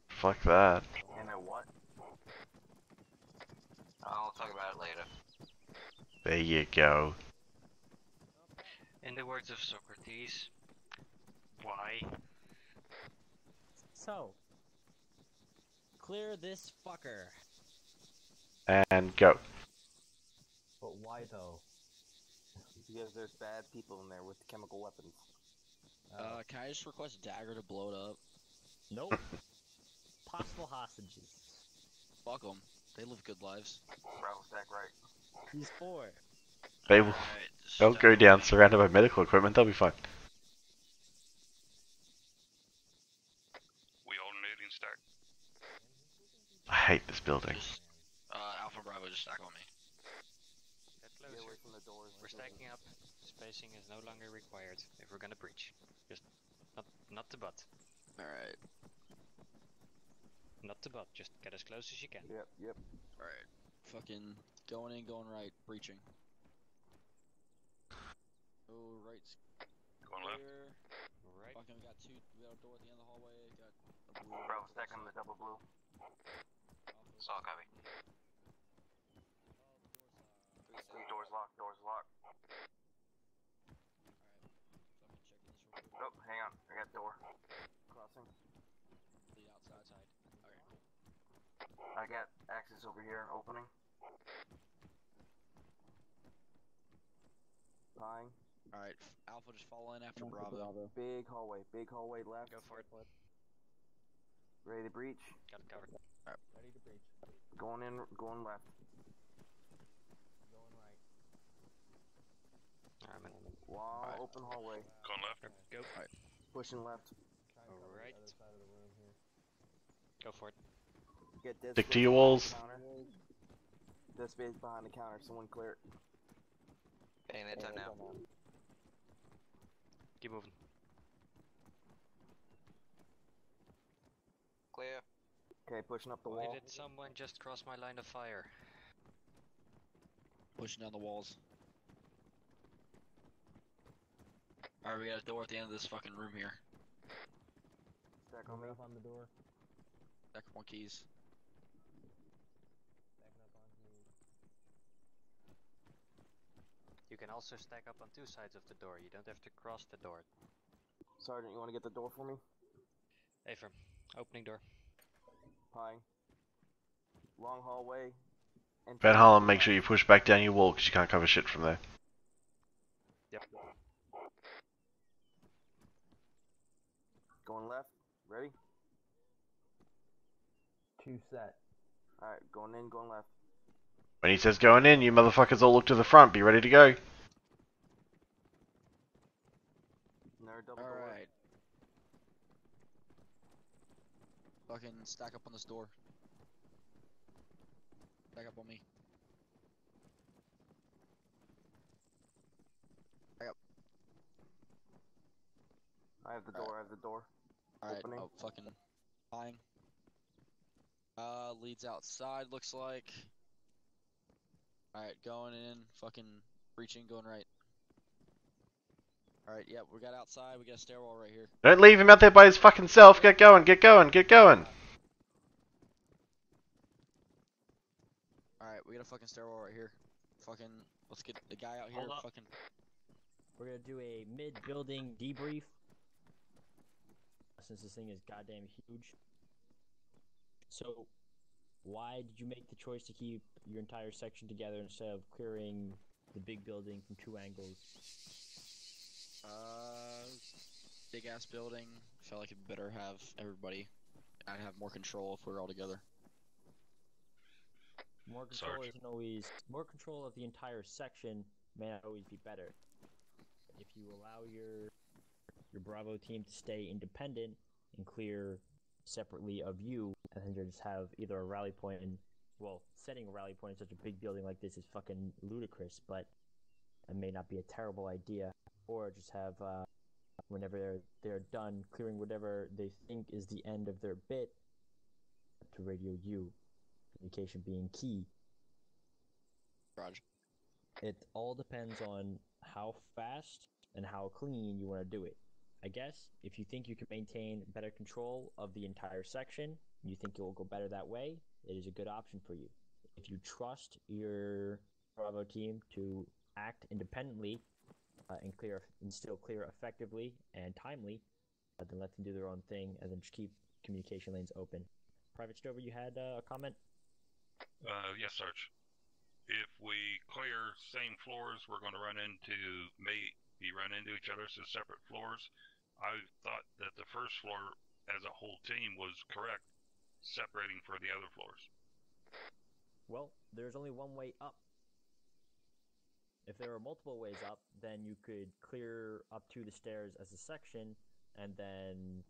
Fuck that. And a what? I'll talk about it later. There you go. In the words of Socrates, why? So, clear this fucker. And go. But why though? Because there's bad people in there with chemical weapons. Can I just request Dagger to blow it up? Nope. possible hostages. Fuck them. They live good lives. Bravo stack right. He's 4. They will. They'll go down surrounded by medical equipment. They'll be fine. We alternating stack. I hate this building. Alpha Bravo just stack on me. Get closer. We're stacking up. Spacing is no longer required if we're gonna breach. Just not to butt. Alright. Not to butt. Just get as close as you can. Yep. Alright. Fucking going in, going right, breaching. Oh, right's Going left. clear. Right. Fucking, we got a door at the end of the hallway. Got a blue. Bravo stack on the double blue. Saw copy. Doors locked. Oh, hang on. I got door. Crossing. Lead outside. Alright, cool. I got access over here. Opening. Pine. Alright, Alpha just fall in after Bravo. Big hallway left. Go for it. Ready to breach. Got it covered. Ready to breach. Going in, going left. Going right. Alright, man. Long open hallway. Going left. Go. Pushing left. Try and cover Alright. the other side of the room here. Go for it. Get this. Stick to your walls. This space behind the counter. Someone clear it. Getting that time now. Keep moving. Clear. Okay, pushing up the Why wall. did someone just cross my line of fire? Pushing down the walls. Alright, we got a door at the end of this fucking room here. Stack on me. Up on the door. Stack more keys. Backing up onto me. You can also stack up on 2 sides of the door. You don't have to cross the door. Sergeant, you want to get the door for me? Affirm. Opening door. Pine. Long hallway. Van Harlem, make sure you push back down your wall because you can't cover shit from there. Yep. Going left. Ready? 2 set. Alright, going in, going left. When he says going in, you motherfuckers all look to the front. Be ready to go. Another double door. Alright. Fucking stack up on this door. Stack up on me. Stack up. I have the door, Alright, Opening. oh, fucking fine. Leads outside, looks like. Alright, going in, fucking breaching, going right. Alright, yep, we got outside, we got a stairwell right here. Don't leave him out there by his fucking self. Get going, get going, get going. Alright, we got a fucking stairwell right here. Fucking, let's get the guy out here, Hold up. fucking. We're gonna do a mid-building debrief. Since this thing is goddamn huge. So, why did you make the choice to keep your entire section together instead of clearing the big building from 2 angles? Big ass building. Felt like it'd better have everybody. I'd have more control if we were all together. More control Sarge. isn't always... More control of the entire section may not always be better. If you allow your Bravo team to stay independent and clear separately of you, and then just have either a rally point and, well, setting a rally point in such a big building like this is fucking ludicrous, but it may not be a terrible idea. Or just have, whenever they're done clearing whatever they think is the end of their bit, to radio you, communication being key. Roger. It all depends on how fast and how clean you want to do it. I guess if you think you can maintain better control of the entire section, you think it will go better that way, it is a good option for you. If you trust your Bravo team to act independently and still clear effectively and timely, then let them do their own thing and then just keep communication lanes open. Private Stover, you had a comment? Yes, Sarge. If we clear same floors, we're going to run into each other as separate floors. I thought that the first floor as a whole team was correct. separating for the other floors? Well, there's only one way up. If there were multiple ways up, then you could clear up to the stairs as a section, and then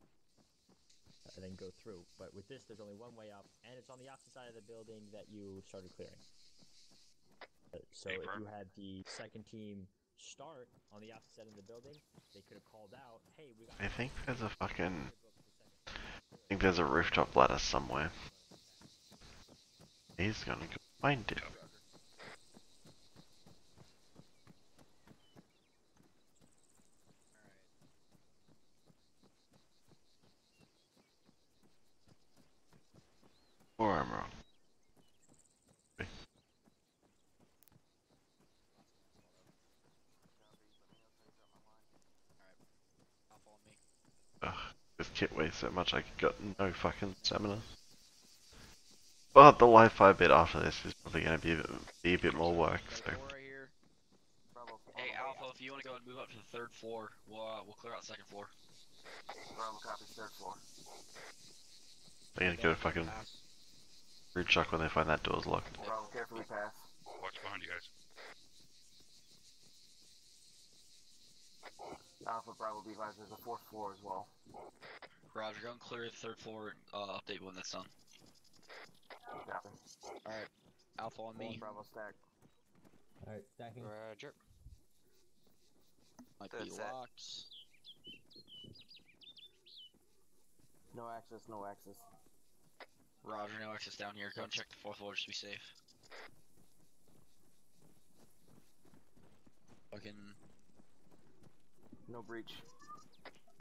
go through. But with this, there's only one way up, and it's on the opposite side of the building that you started clearing. So if you had the second team start on the opposite side of the building, they could have called out, "Hey, we got." I think there's a fucking. I think there's a rooftop ladder somewhere. He's gonna go find it. Or Arma. Ugh, this kit weighs so much I got no fucking stamina. But the Wi-Fi bit after this is probably going to be a bit more work. So. Hey Alpha, if you want to go and move up to the 3rd floor, we'll clear out 2nd floor. Bravo copies 3rd floor. They're going to get a fucking rude shock when they find that door's locked. Bravo, carefully pass. Watch behind you guys. Alpha, Bravo, be advised, there's a 4th floor as well. Roger, go and clear the 3rd floor, update when that's done. Copy. Alright, Alpha on me. Bravo stack. Alright, stacking. Roger. Might be locked. No access, no access. Roger, no access down here. Go and check the 4th floor just to be safe. Fucking... No breach.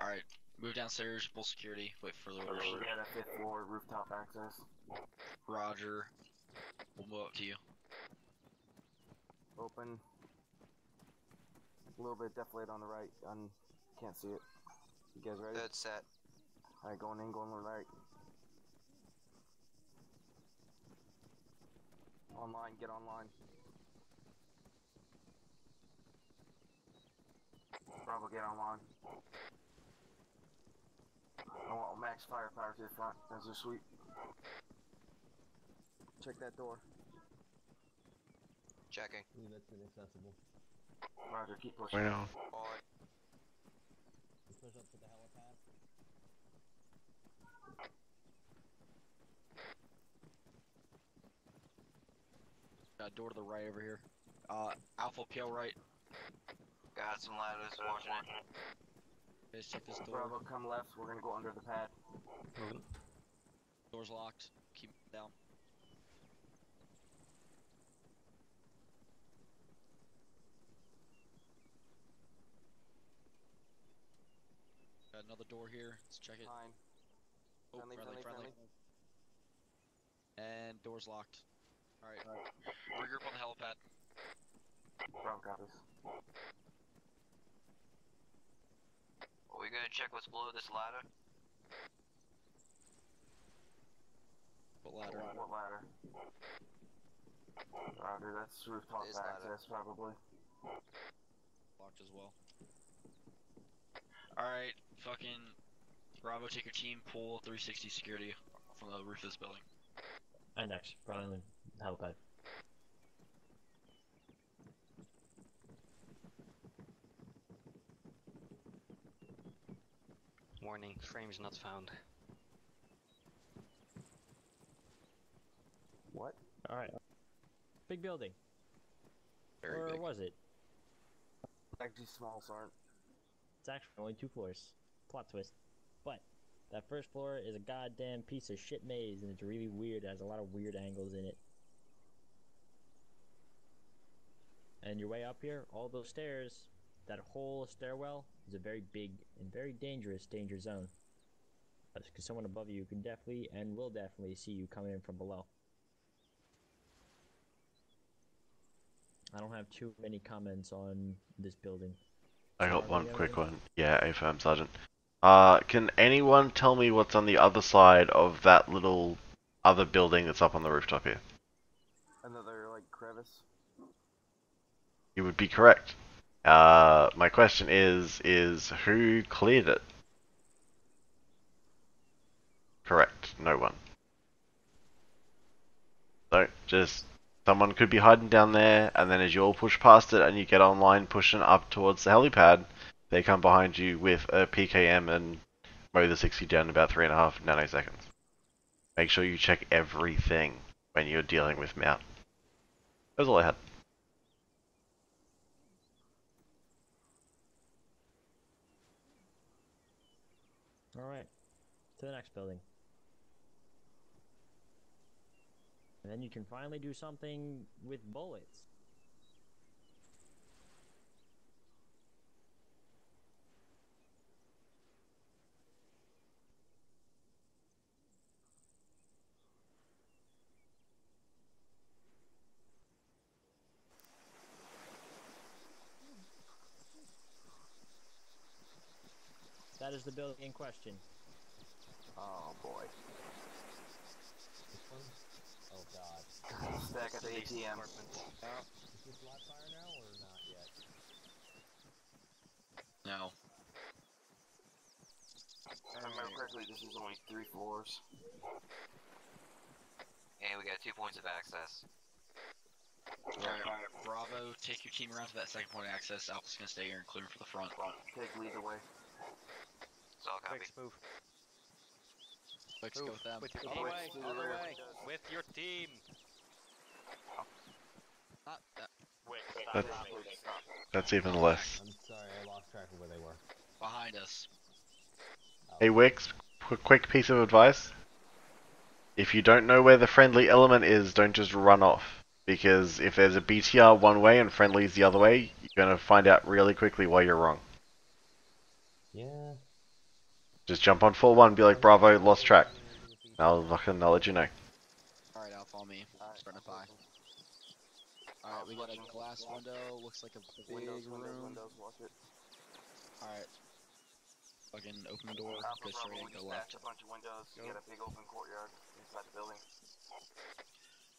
Alright, move downstairs, full security, wait for the orders. We got a 5th floor, rooftop access. Roger. We'll move up to you. Open. A little bit deflated on the right. Can't see it. You guys ready? Good, set. Alright, going in, going right. Online, get online. Bravo, get online. I want max firepower to the front as a sweep. Check that door. Checking. Leave it inaccessible. Roger, keep pushing. Wait on. Forward. Just push up to the helipad. Door to the right over here. Alpha PL right. Got some ladders, watching it. Guys, check this door. Bravo, come left. We're gonna go under the pad. Moving. Door's locked. Keep it down. Got another door here. Let's check it. Fine. Oh, friendly. And door's locked. Alright. Regroup on the helipad. Bravo copies. Are we gonna check what's below this ladder? What ladder? What ladder? Roger, that's rooftop This access, probably. Locked as well. Alright, fucking Bravo, take your team, pull 360 security from the roof of this building. And next, probably on the helipad. Warning, frames not found. What? Alright. Big building. Very or big. was it? Actually, small, Sergeant. It's actually only 2 floors. Plot twist. But that first floor is a goddamn piece of shit maze, and it's really weird. It has a lot of weird angles in it. And your way up here, all those stairs, that whole stairwell is a very big and very dangerous danger zone. Because someone above you can definitely and will definitely see you coming in from below. I don't have too many comments on this building. I got one quick one. Yeah, affirm, Sergeant. Can anyone tell me what's on the other side of that little other building that's up on the rooftop here? Another, like, crevice? You would be correct. My question is who cleared it? Correct, no one. So just someone could be hiding down there, and then as you all push past it and you get online pushing up towards the helipad, they come behind you with a PKM and mow the 60 down in about 3.5 nanoseconds. Make sure you check everything when you're dealing with mount. That's all I had. Alright, to the next building. And then you can finally do something with bullets. That is the building in question. Oh boy. This one? Oh god. Stack at the ATM. Is this live fire now or not yet? No. If I remember correctly, this is only 3 floors. And we got 2 points of access. Alright, Bravo, take your team around to that second point of access. Alpha's gonna stay here and clear for the front. Take lead away. So I'll copy. Quicks, move. Quick's go with them. With your All team. the way, all the way. With your team. Not that. That's even less. I'm sorry, I lost track of where they were. Behind us. Hey Wix, quick piece of advice. If you don't know where the friendly element is, don't just run off. Because if there's a BTR one way and friendly's the other way, you're going to find out really quickly why you're wrong. Yeah. Just jump on 4-1 and be like, Bravo, lost track. I'll let you know. Alright, Alpha on me. Starting to pie. Alright, we got a glass window. Looks like a big room. Watch it. Alright. Fucking open the door. Alpha Go Bravo, straight in, we go stacked left. a bunch of windows. You got a big open courtyard inside the building.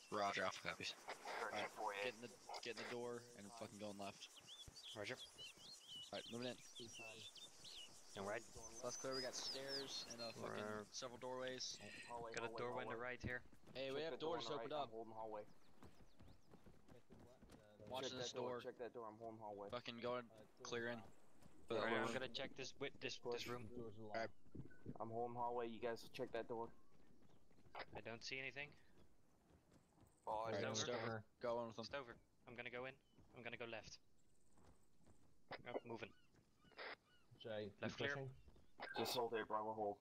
Roger, Alpha copies. Alright, Get in the door and fucking going left. Roger. Alright, moving in. Alright. That's clear. We got stairs and fucking several doorways. Got a doorway on the right here. Hey, we have doors opened up. I'm holding hallway. Watching this door. Check that door. I'm holding hallway. Fucking going clear in. Alright, I'm gonna check this room. Alright. I'm holding hallway. You guys check that door. I don't see anything. Alright, Stover. go on with them. Stover. I'm gonna go in. I'm gonna go left. Oh, moving. Jay, Left clear. pushing? Just hold there, Bravo. Hold.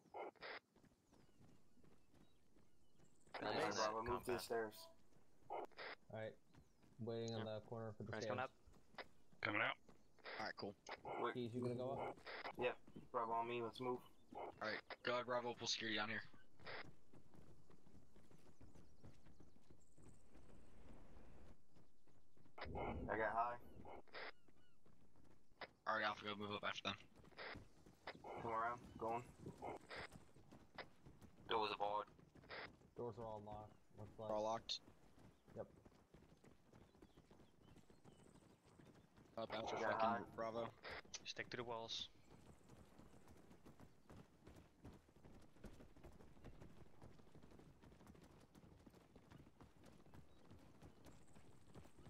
Nice. Bravo, move to the stairs. Alright. Waiting on the corner for the Alright, stairs. coming up. Coming out. Alright, cool. Keys, you gonna go up? Yep. Bravo on me. Let's move. Alright, go ahead, Bravo. Pull security down here. I got high. Alright, Alpha, go move up after them. Come around. Going. Doors are barred. Doors are all locked. Looks like. We're all locked. Yep. Up after Yeah, fucking hi. Bravo. Stick to the walls.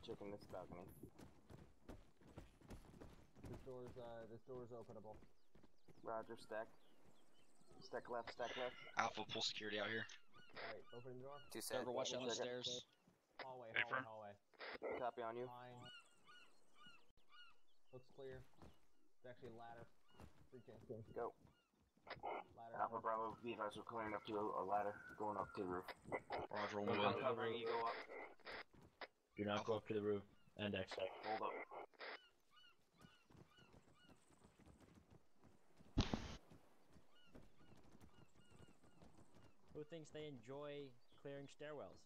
Checking this balcony. This door's openable. Roger. Stack. Stack left. Stack left. Alpha, pull security out here. Alright, open the door. Stover, watch down the stairs. Hallway, Hey, hallway, firm. hallway. Copy on you. Fine. Looks clear. It's actually a ladder. Go. Ladder. Alpha Bravo, be advised, we're clearing up to a ladder, going up to the roof. Roger, we'll move I'm in. covering you, go up. Do not go up to the roof and exit. Hold up. Who thinks they enjoy clearing stairwells?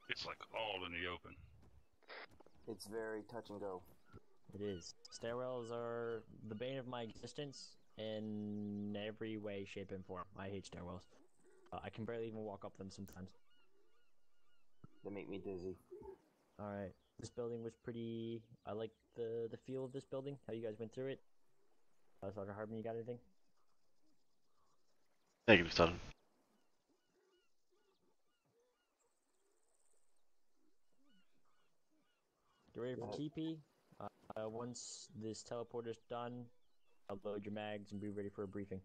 It's like all in the open. It's very touch and go. It is. Stairwells are the bane of my existence in every way, shape, and form. I hate stairwells. I can barely even walk up them sometimes. They make me dizzy. Alright. This building was pretty... I like the feel of this building, how you guys went through it. SSgt Hardman, you got anything? Negative, Sutton. Get ready for TP. Once this teleporter's done, upload your mags and be ready for a briefing.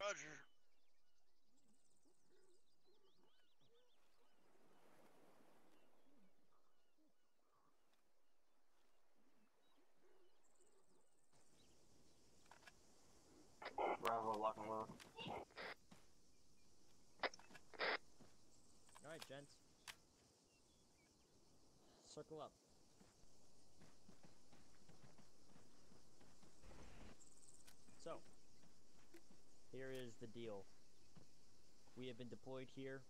Roger. Bravo, lock and load. Alright, gents. Circle up. So, here is the deal. We have been deployed here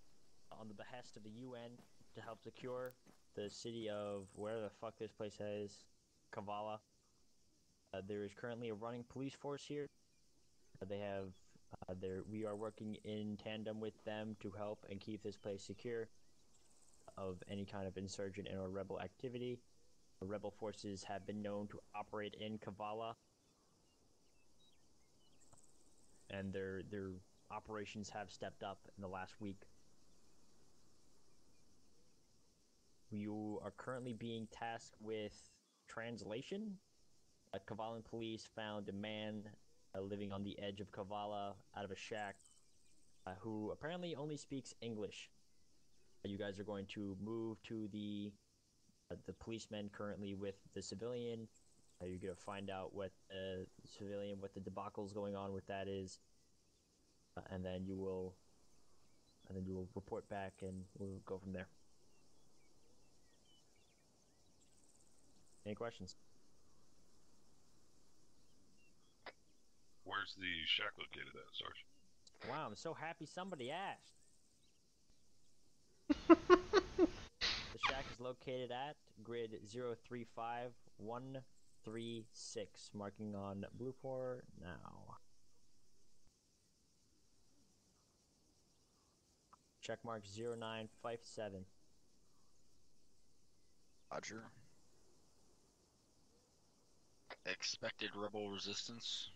on the behest of the UN to help secure the city of where the fuck this place is, Kavala. There is currently a running police force here. They have, we are working in tandem with them to help and keep this place secure of any kind of insurgent or rebel activity. The rebel forces have been known to operate in Kavala, and their operations have stepped up in the last week. You are currently being tasked with translation. Kavalan police found a man living on the edge of Kavala out of a shack who apparently only speaks English. You guys are going to move to the policeman currently with the civilian. You're going to find out what the debacle's going on with that is, and then you will report back and we'll go from there. Any questions? Where's the shack located at, Sarge? Wow, I'm so happy somebody asked. The shack is located at grid 035136, marking on Blueport now. Checkmark 0957. Roger. Expected rebel resistance.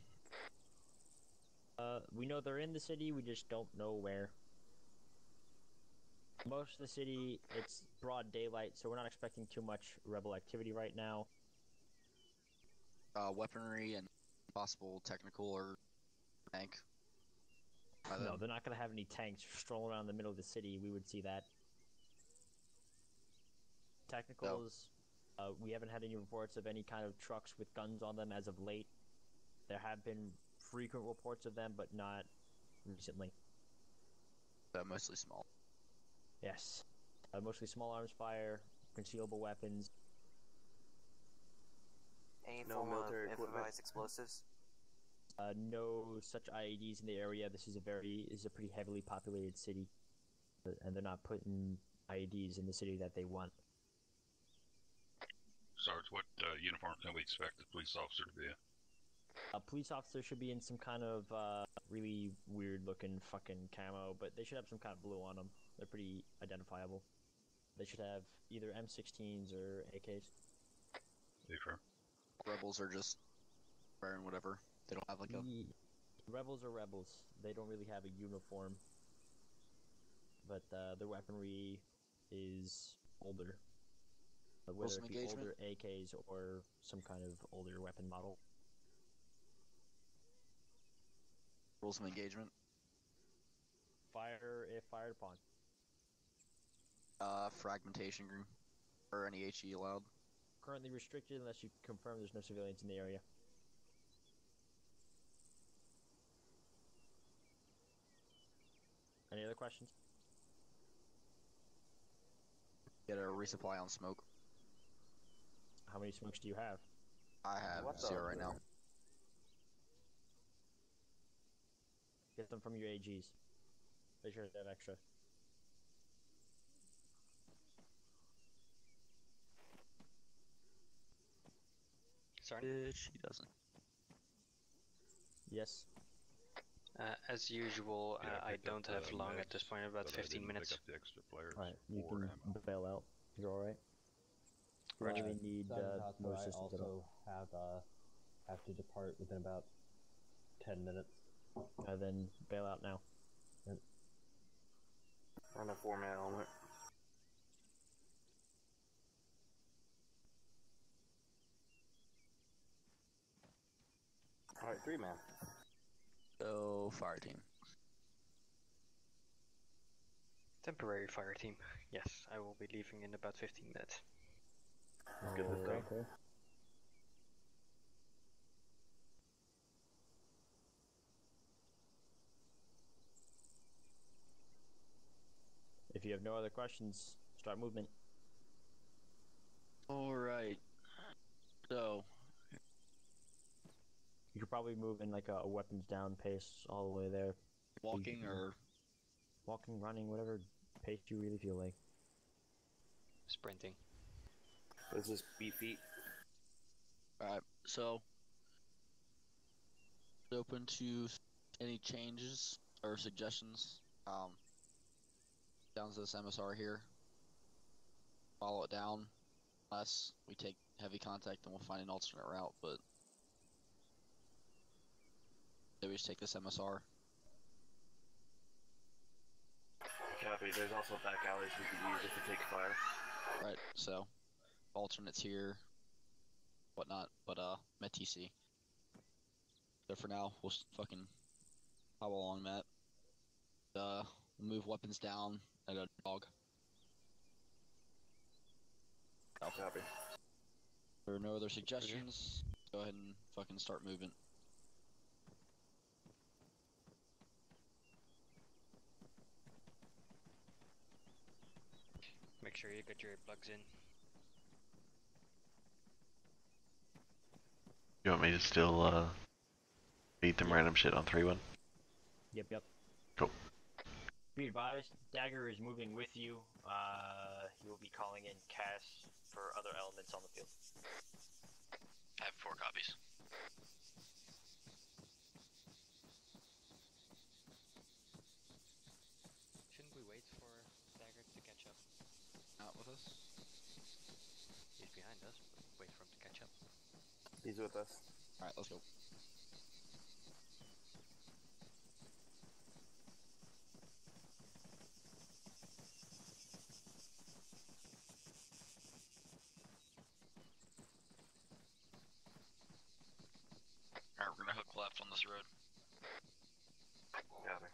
We know they're in the city, we just don't know where. Most of the city, it's broad daylight, so we're not expecting too much rebel activity right now. Weaponry and possible technical or tank. No, they're not going to have any tanks strolling around the middle of the city. We would see that. Technicals, we haven't had any reports of any kind of trucks with guns on them as of late. There have been frequent reports of them, but not recently. Mostly small. Yes. Mostly small arms fire, concealable weapons. Any No form military of equipment? improvised explosives? No such IEDs in the area. This is a pretty heavily populated city, and they're not putting IEDs in the city that they want. Sarge, what uniform can we expect the police officer to be in? A police officer should be in some kind of really weird-looking fucking camo, but they should have some kind of blue on them. They're pretty identifiable. They should have either M16s or AKs. Affirm. Rebels are just wearing whatever. They don't have like a... Rebels are rebels. They don't really have a uniform. But their weaponry is older. Whether it be older AKs or some kind of older weapon model. Rules of engagement. Fire if fired upon. Fragmentation or any HE allowed. Currently restricted unless you confirm there's no civilians in the area. Any other questions? Get a resupply on smoke. How many smokes do you have? I have 0 right now. Get them from your AGs. Make sure to have extra. Sorry? She doesn't. Yes. As usual, Yeah, I picked don't up, have long at meds, this point, about but I 15 didn't minutes. Pick up the extra players. Alright, you or can ammo. bail out. You're alright. You really need no I assistance at all. also have to depart within about 10 minutes. Then bail out now. On a 4-man helmet. Alright, 3-man. Go fire team. Temporary fire team. Yes, I will be leaving in about 15 minutes. Good this day. Okay. If you have no other questions, start movement. Alright. So, You could probably move in like a weapons down pace all the way there. walking or Walking, running, whatever pace you really feel like. Sprinting. This is beat feet. alright, so open to any changes or suggestions. Down to this MSR here. Follow it down. Unless we take heavy contact, then we'll find an alternate route, but maybe we just take this MSR. Copy. There's also back alleys we could use if we take fire. Right, so alternates here, whatnot, but met TC. So for now, we'll fucking hobble along that. Move weapons down at a dog. Copy. If there are no other suggestions, go ahead and fucking start moving. Make sure you get your plugs in. You want me to still beat them random shit on 3-1? Yep. Cool. Be advised, Dagger is moving with you. He will be calling in Cass for other elements on the field. I have 4 copies. Shouldn't we wait for Dagger to catch up? Not with us. He's behind us, but wait for him to catch up. He's with us. Alright, let's go. Alright, we're gonna hook left on this road. Copy.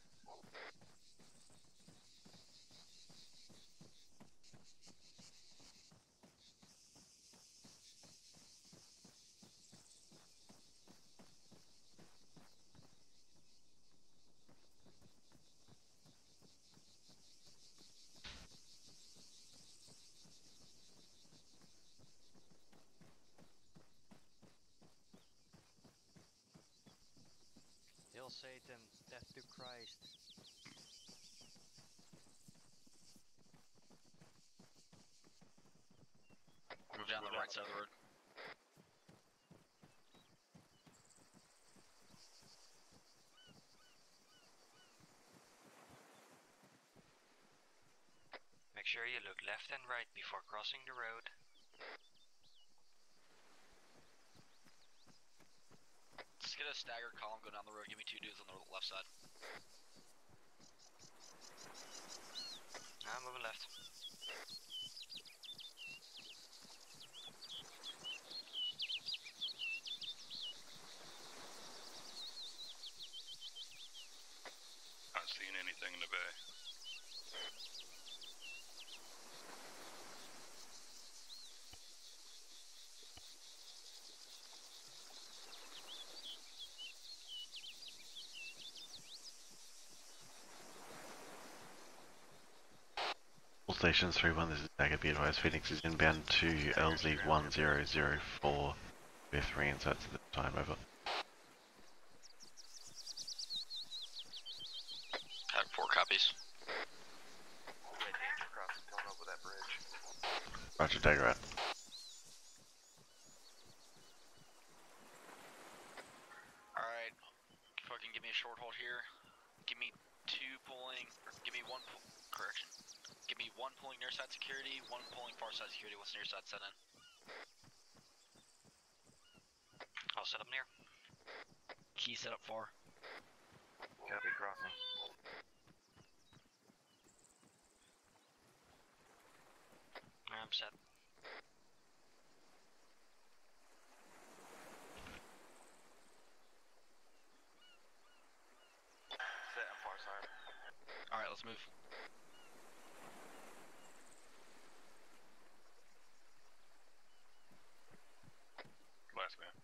Hail Satan, death to Christ. Move down the right side of the road. Make sure you look left and right before crossing the road. Let's get a staggered column, go down the road, give me 2 dudes on the left side. I'm moving left. Not seeing anything in the bay. All stations 3-1, this is Dagger, be advised, Phoenix is inbound to LZ1004 with 3 insights at the time, over. I have 4 copies. Yeah, danger crossing coming over that bridge. Roger, Dagger out. Alright, fucking give me a short hold here. Give me 2 pulling, give me 1 correction. Give me 1 pulling near side security, 1 pulling far side security. What's near side set in? I'll set up near. Key set up far. Copy crossing. I'm set. Alright, let's move. Last man.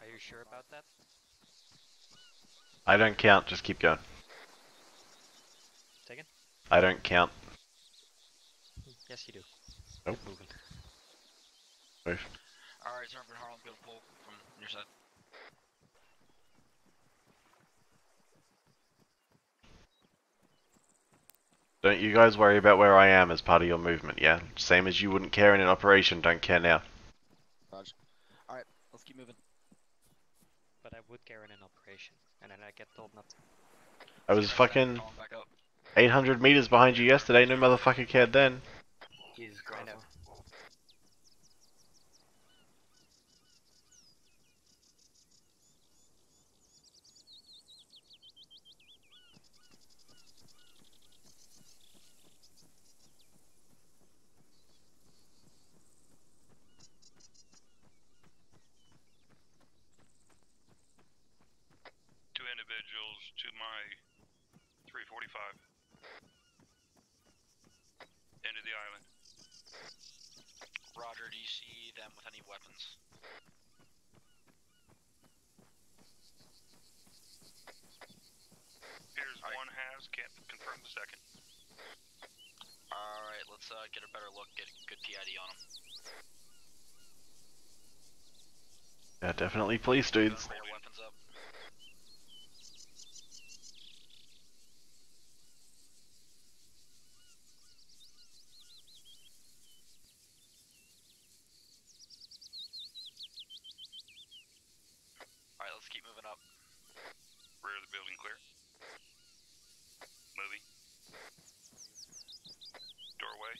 Are you sure about that? I don't count, just keep going. Second? I don't count. Yes, you do. Nope. Keep moving. Move. Alright, Sergeant Harlem, go pull from your side. Don't you guys worry about where I am as part of your movement, yeah? Same as you wouldn't care in an operation, don't care now. Roger. Alright, let's keep moving. But I would care in an operation, and then I get told not to. I was fucking 800 meters behind you yesterday, no motherfucker cared then. Jesus I Christ. know. Two individuals to my 345. End of the island. Roger, do you see them with any weapons? Here's one has, can't confirm the second. Alright, let's get a better look, get a good PID on them. Yeah, definitely police dudes. Bring your weapons up. Alright, let's keep moving up. Rear of the building clear. Moving. Doorway.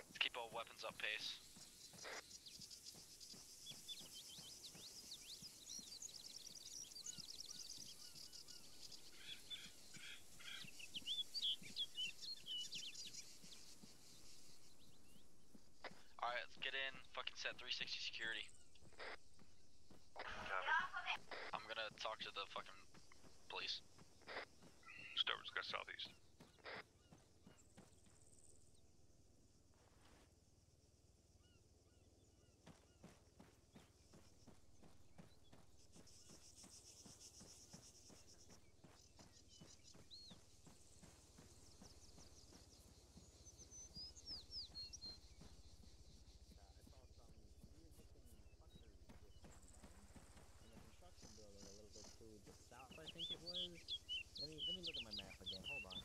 Let's keep all weapons up pace. Alright, let's get in, fucking set 360 security. I'm gonna talk to the fucking police. Stover's got southeast. South, I think it was. Let me look at my map again. Hold on.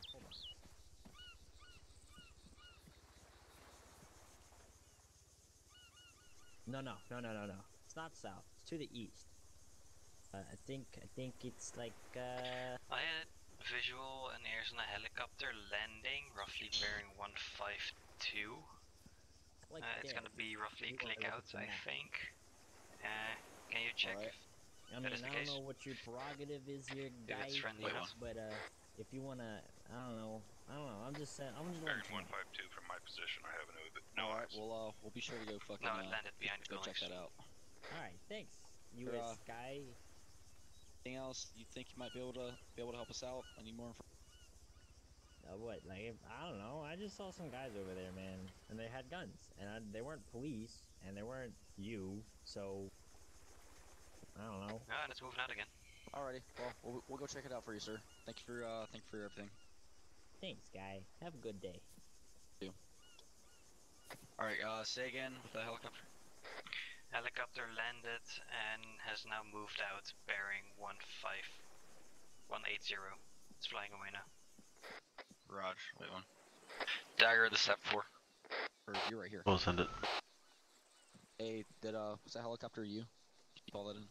No. It's not south. It's to the east. I think it's like I had visual and airs on a helicopter landing, roughly bearing 152. like It's there. gonna be roughly You click wanna look out, at the I map. think. Can you check Alright. I mean, that is the I don't case? know what your prerogative is here, If guys. it's friendly enough. But if you wanna, I don't know. I'm just saying. I'm just Bearing letting you know. 152 from my position. I have no Alright, eyes. we'll be sure to go fucking No, it landed behind the go check buildings. that out. All right, thanks, Sure, U.S. guy. Anything else you think you might be able to help us out? Any more information? What? Like, I don't know. I just saw some guys over there, man, and they had guns, and they weren't police, and they weren't you. So I don't know. Ah, and it's moving out again. Alrighty, well we'll go check it out for you, sir. Thank you for everything. Thanks, guy. Have a good day. Alright, say again with the helicopter. Helicopter landed and has now moved out, bearing 180. It's flying away now. Raj, wait one. Dagger the SEP 4. Or you're right here. We'll send it. Hey, was that helicopter you? Can you call that in?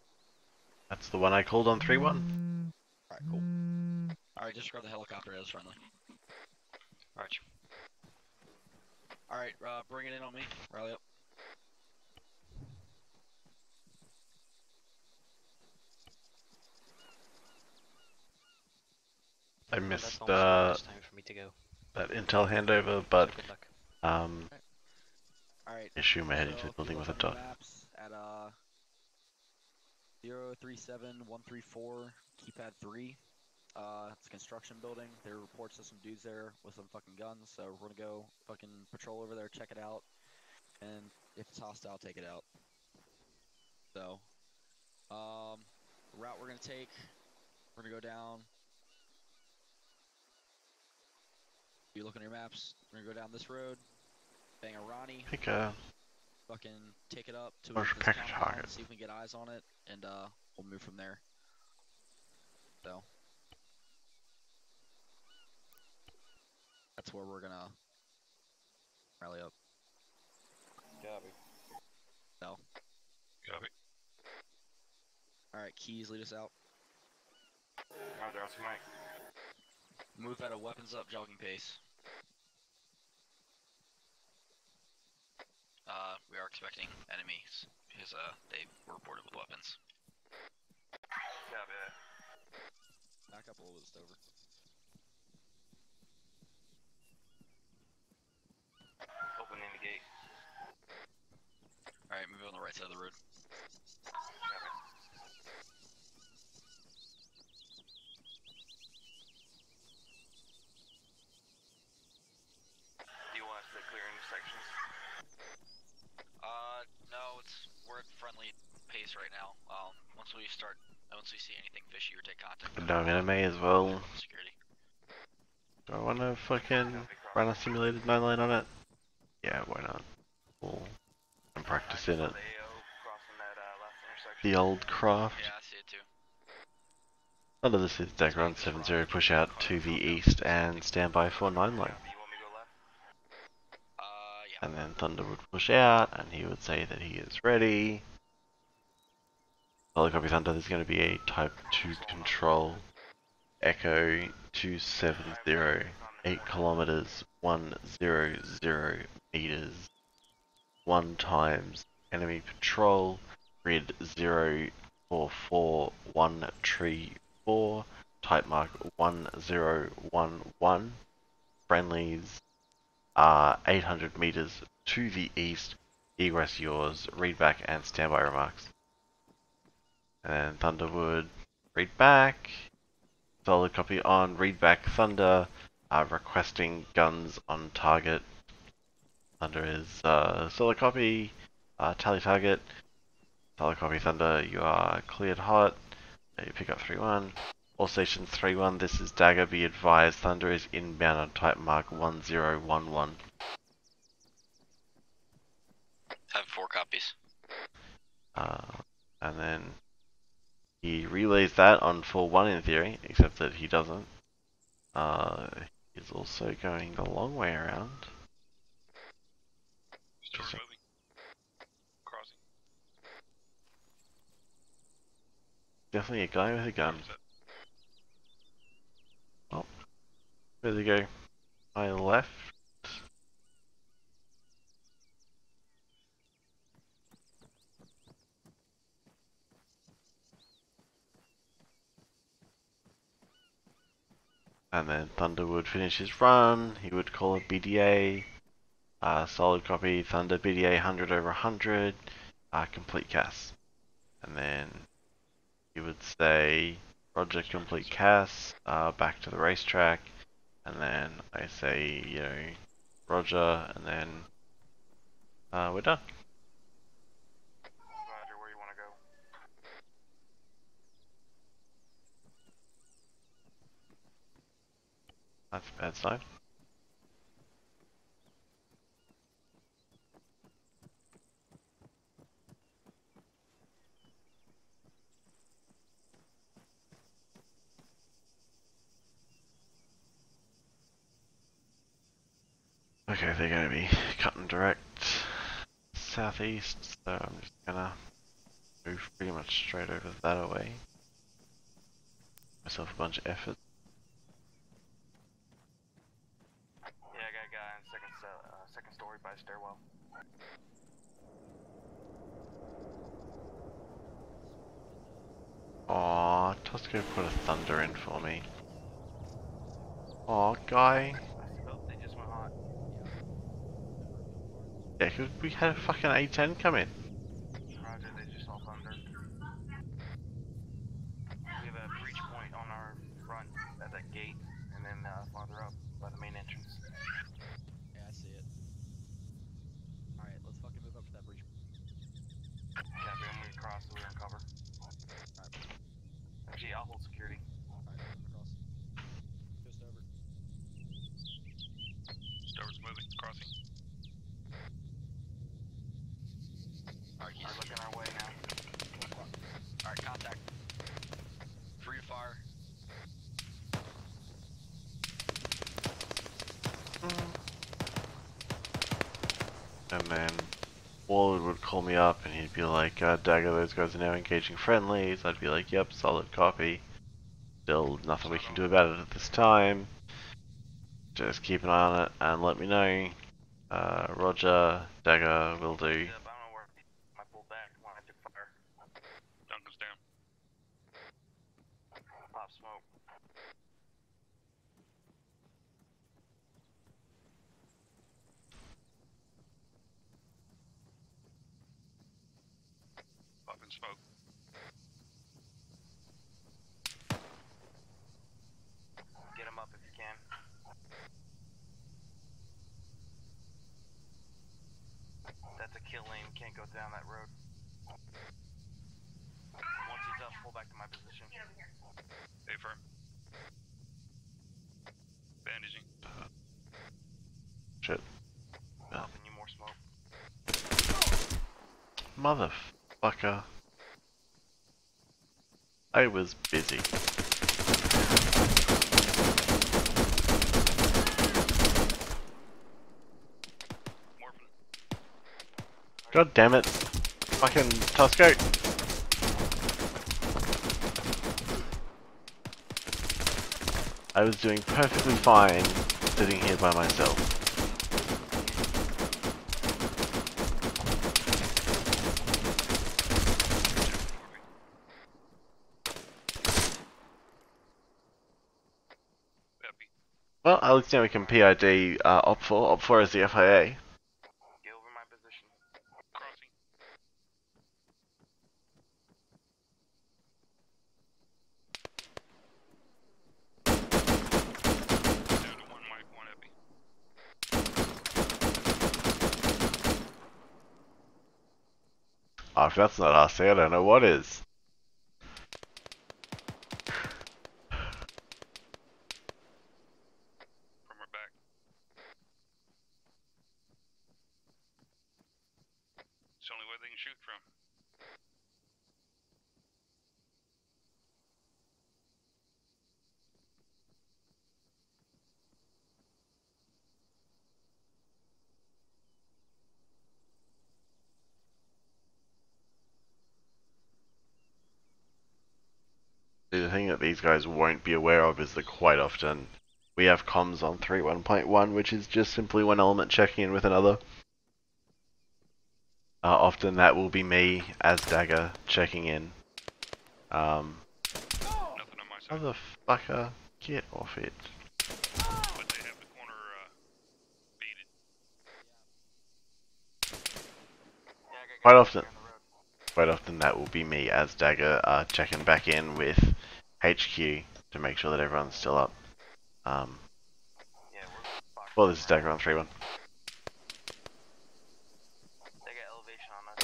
That's the one I called on 3-1. Alright, cool. Alright, just grab the helicopter as friendly. Roger. Alright, bring it in on me. Rally up. I Well, missed that's almost the last time for me to go. that intel handover, but So good luck. Alright. issue my head into So a if you building look with a on the dot. maps at 037134, keypad 3. It's a construction building. There are reports of some dudes there with some fucking guns, so we're gonna go fucking patrol over there, check it out, and if it's hostile, take it out. So, the route we're gonna take, we're gonna go down. You look on your maps. We're gonna go down this road, bang a Ronnie, Pick a fucking take it up to Or this pick a compound, target. see if we can get eyes on it, and we'll move from there. So that's where we're gonna rally up. Copy. So. Copy. All right, Keys, lead us out. Roger, Oscar Mike. Move at a weapons up jogging pace. We are expecting enemies because they were reported with weapons. Copy that. Back up a little bit, Stover. Opening the gate. All right, move on the right side of the road. Copy. Do you want us to clear any sections? No, we're at friendly pace right now. Once we see anything fishy or take contact. No, I'm gonna may as well. Security. Do I want to fucking run a simulated 9-line on it? Yeah, why not? We'll practice in it. The old craft. Yeah, I see it too. Under this is Dagron 70, push out to the east and stand by for 9-line. Yeah. And then Thunder would push out and he would say that he is ready. Solid copy Thunder, there's going to be a type 2 control. Echo 270, 8 kilometers, 100 meters. 1 times enemy patrol, grid 044134, type mark 1011. Friendlies are 800 meters to the east. Egress yours, read back and standby remarks. And then Thunder would read back. Solid copy on, read back Thunder, requesting guns on target. Thunder is solid copy, tally target. Solid copy Thunder, you are cleared hot. You pick up 3-1. All stations 3-1, this is Dagger, be advised Thunder is inbound on type mark 1011. I have 4 copies. And then he relays that on 4-1 in theory, except that he doesn't. He's also going the long way around. Start moving. Crossing. Definitely a guy with a gun. Oh, where did he go? My left. And then Thunder would finish his run. He would call it BDA. Solid copy, Thunder BDA 100 over 100. Complete CAS. And then he would say, Roger, complete CAS. Back to the racetrack. And then I say, you know, Roger, and then we're done. Roger, where you want to go? That's a bad sign. Okay, they're going to be cutting direct southeast, so I'm just going to move pretty much straight over that way. Myself a bunch of effort. Yeah, I got a guy on second story by stairwell. Aww, Tosco put a Thunder in for me. Aw, guy. Oh, they just went hot. Yeah, 'cause we had a fucking A10 come in. Roger, they just all Thunder. farther up by the main entrance. Yeah, I see it. Alright, let's fucking move up to that breach. Copy, I'm moving across so we're in cover. Alright. Actually, I'll hold security. Alright, moving across. Just over. Stover's moving, crossing. Alright, We're looking our way now. Alright, contact. Free to fire. And then Ward would call me up and he'd be like, Dagger, those guys are now engaging friendlies. I'd be like, yep, solid copy. Still nothing we can do about it at this time. Just keep an eye on it and let me know. Roger, Dagger, will do. I don't know where I pulled back when I took fire. Duncan's down. Pop smoke. Popping smoke. Get him up if you can. That's a kill lane, can't go down that road. Once he's up, pull back to my position. Stay firm. Bandaging. Shit. Popping you more smoke. Motherfucker. I was busy. Morphin. God damn it. Fucking Tusco. I was doing perfectly fine sitting here by myself. Well, at least now we can PID Op4. Op4 is the FIA. Get over my position. Crossing. Down to 1 mic, 1 epi. Oh, if that's not RC, I don't know what is. From our back. It's the only way they can shoot from. The thing that these guys won't be aware of is that quite often we have comms on 3.1.1, which is just simply one element checking in with another. Often that will be me as Dagger checking in. Nothing on my side. Motherfucker, get off it. But they have the corner beaded. Quite often that will be me as Dagger checking back in with HQ to make sure that everyone's still up. Well, this is Dagger on 3-1. They got elevation on us.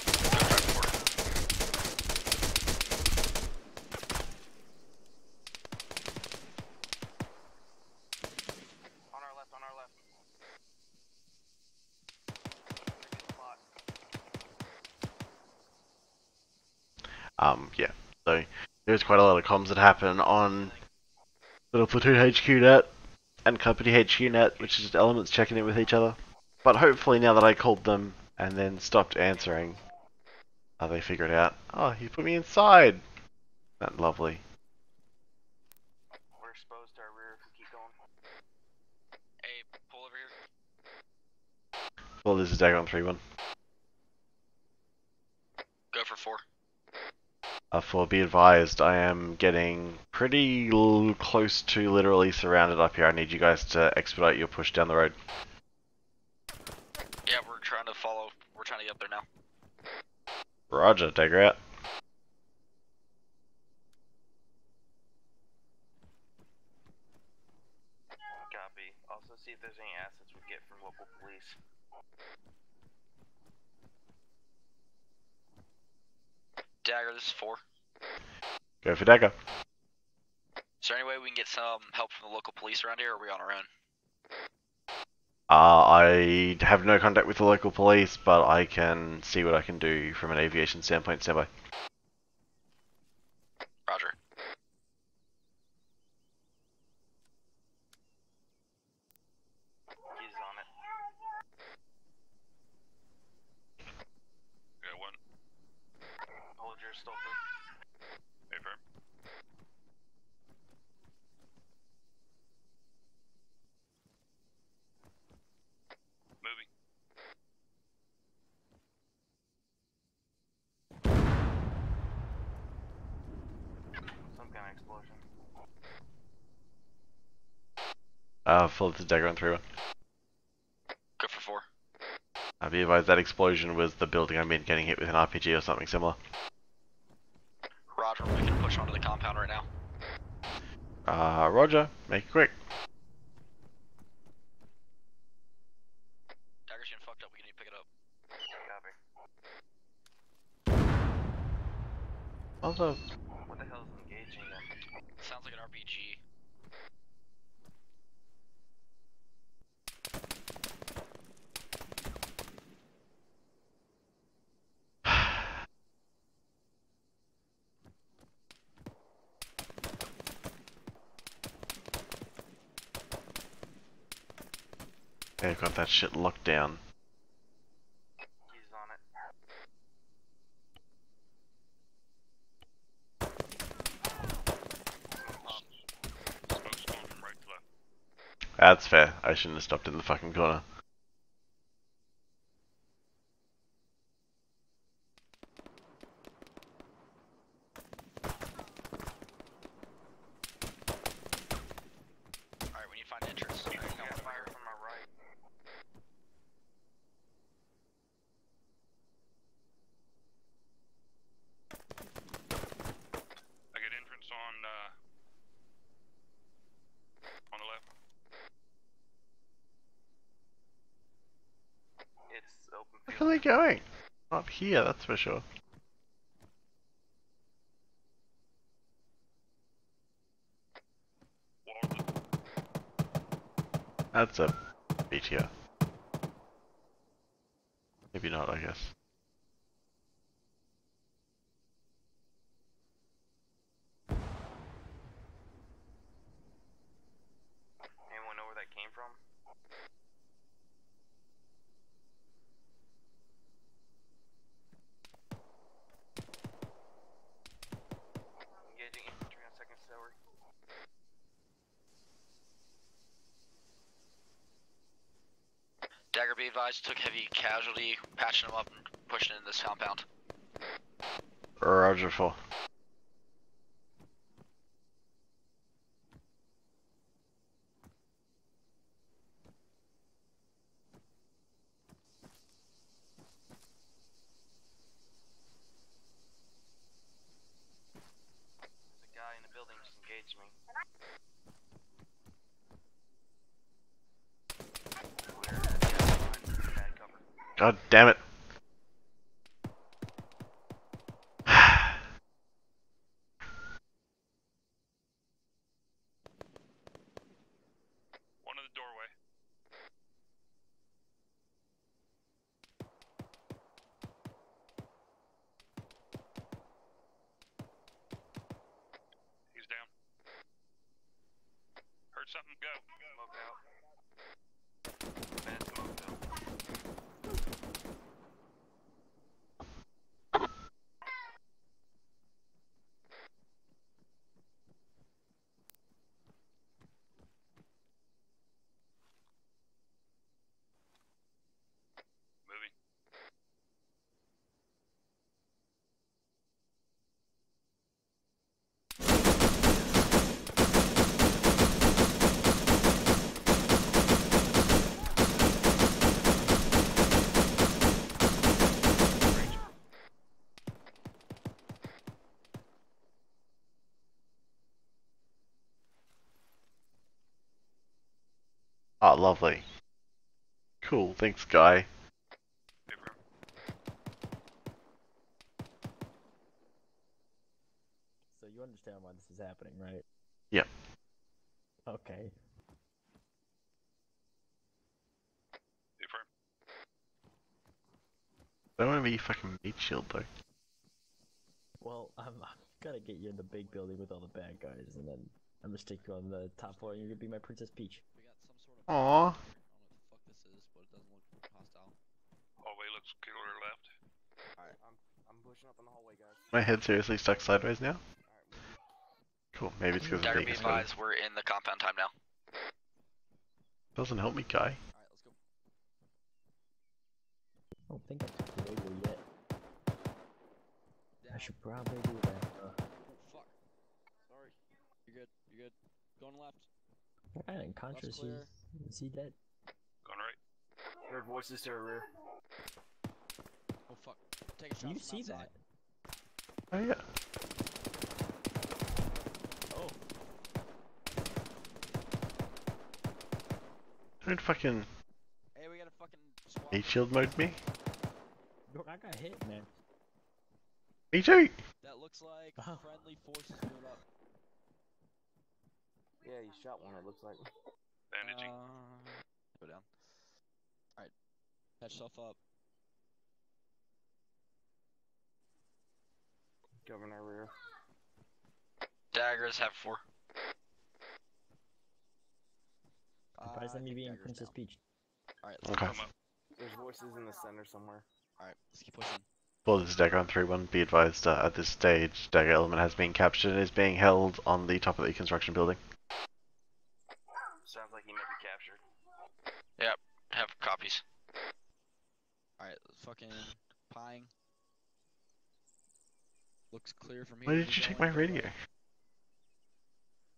On our left, on our left. Yeah. So there's quite a lot of comms that happen on little platoon HQ net and company HQ net, which is just elements checking in with each other. But hopefully now that I called them and then stopped answering, they figured out, oh, he put me inside. That's lovely. We're exposed to our rear if we keep going. Hey, pull over here. Well, this is Dagger on 3-1. Go for 4. For be advised, I am getting pretty close to literally surrounded up here. I need you guys to expedite your push down the road. Yeah, we're trying to follow. We're trying to get up there now. Roger, Dagger out. see if there's any assets we get from local police. Dagger, this is 4. Go for Dagger. Is there any way we can get some help from the local police around here, or are we on our own? I have no contact with the local police, but I can see what I can do from an aviation standpoint. Stand by. Roger. He's on it. Got one. Hold your Stolper. Affirm. Moving. Some kind of explosion. Full to Dagger on 3-1. Go for 4. Be advised that explosion was the building I'm in getting hit with an RPG or something similar. Roger, we can push onto the compound right now. Roger. Make it quick. Dagger's getting fucked up, we need to pick it up. Copy. Also, What the hell is engaging them? Sounds like an RPG. they've got that shit locked down. He's on it. Smoke's going from right to left. That's fair. I shouldn't have stopped in the fucking corner. Alright, we need to find an entrance. Alright, Yeah, fire from our right. I get entrance on the left. It's open Where field. are they going? Not here, that's for sure. Wall. That's a BTR. Maybe not, I guess. Anyone know where that came from? Engaging infantry on second story. Dagger, be advised, took heavy casualty, patching him up and pushing into this compound. Roger 4. There's a guy in the building just engaged me. Bad cover. God damn it. One in the doorway. He's down. Heard something go. Smoke out. Bad smoke though. Moving. Ah, lovely. Cool, thanks, Guy. So you understand why this is happening, right? Yep. Okay. I don't want to be fucking meat shield though. Well, I'm gonna get you in the big building with all the bad guys, and then I'm gonna stick you on the top floor, and you're gonna be my Princess Peach. We got some sort of. Aww. I don't know what the fuck this is, but it doesn't look hostile. Hallway looks clear left. Alright, I'm pushing up in the hallway, guys. My head seriously stuck sideways now? Cool, maybe it's because of Dagger, being be a building. advised, we're in the compound time now. Doesn't help me, Guy. Alright, let's go. I don't think I took the radio yet. I should probably do that. Oh, fuck. Sorry. You're good. You're good. Going left. I didn't conscious. clear. Is he dead? Going right. Heard voices to our rear. Oh fuck. Take a shot You from see outside. that? Oh yeah. Oh. Don't fucking Hey, we got a fucking squad. meat shield mode me? Look, I got hit, man. Me too! That looks like Oh. friendly forces moving up. Yeah, you shot one, it looks like. Bandaging. Go down. Alright. Patch yourself up. Covering our rear. Daggers have 4. Surprised I at me think being Dagger's Princess down. Peach. Alright, Okay. Come up. There's voices in the center somewhere. Alright, let's keep pushing. Well, this is Dagger on 3-1. Be advised, at this stage, Dagger element has been captured and is being held on the top of the construction building. Sounds like he might be captured. Yep, have copies. Alright, fucking pieing. Looks clear from here. Why did you take my radio?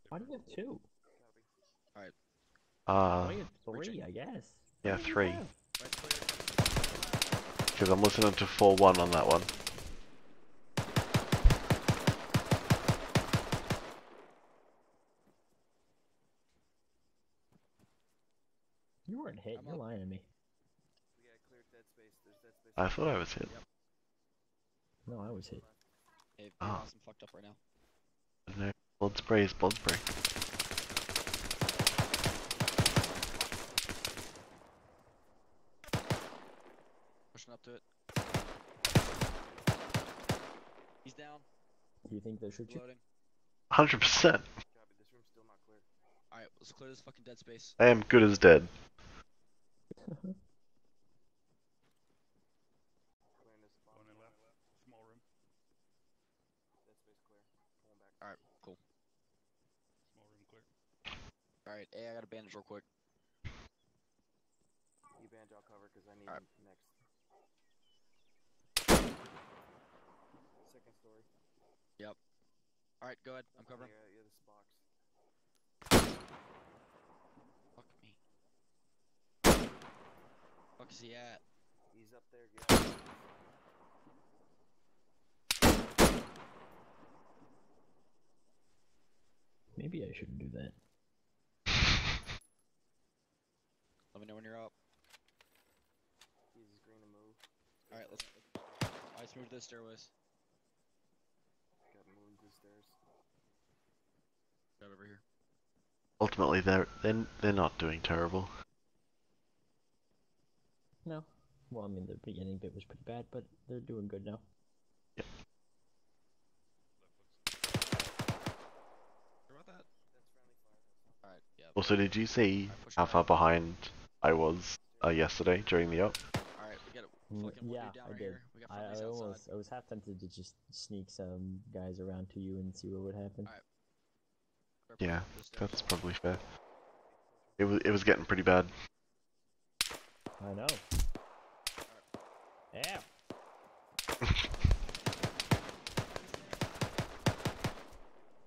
Why do you have two? Alright. Why you have three, I guess. Yeah, What do you 3. have? Right clear. Because I'm listening to 4-1 on that one. You weren't hit. You're lying to me. We got cleared dead space. There's dead space. I thought I was hit. No, I was hit. Hey, Ah. awesome fucked up right now. I don't know. Blood spray is blood spray. Pushing up to it. He's down. Do you think they'll shoot you? Reloading. 100%. Copy, this room's still not cleared. Alright, let's clear this fucking dead space. I am good as dead. Clearing this spot. Going in left. Small room. Dead space clear. Pulling back. Alright, cool. Small room clear. Alright, hey, I got a bandage real quick. You bandage, I'll cover because I need Alright. next. Second story. Yep. Alright, go ahead. I'm covering. Yeah, this box. Fuck me. Fuck is he at? He's up there. Get up. Maybe I shouldn't do that. Let me know when you're up. He's green to move. Alright, let's move to the stairways. Got moving to the stairs. Right over here. Ultimately, they're not doing terrible. No. Well, I mean, the beginning bit was pretty bad, but they're doing good now. Yep. Sure about that? That's friendly fire. Alright, yeah. Also, did you see Alright, push how back. far behind I was yesterday during the op? Alright, we got a fucking Yeah, dude down I right did. here. We got friendlies outside. I was half tempted to just sneak some guys around to you and see what would happen. Alright. We're Yeah, pushing up the stairs. that's probably fair. It was getting pretty bad. I know. Yeah.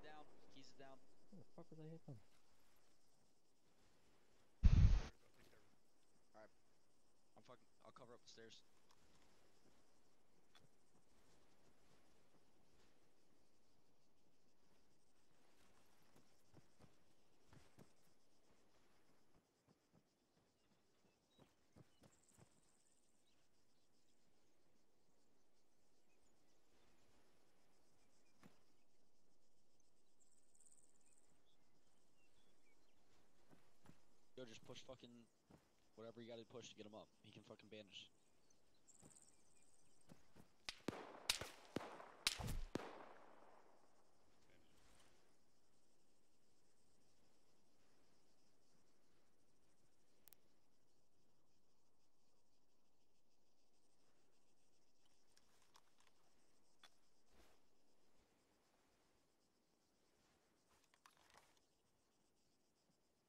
Down. Keys is down. Where the fuck was I hit from? Alright. I'll cover up the stairs. just push fucking whatever you gotta push to get him up. He can fucking bandage.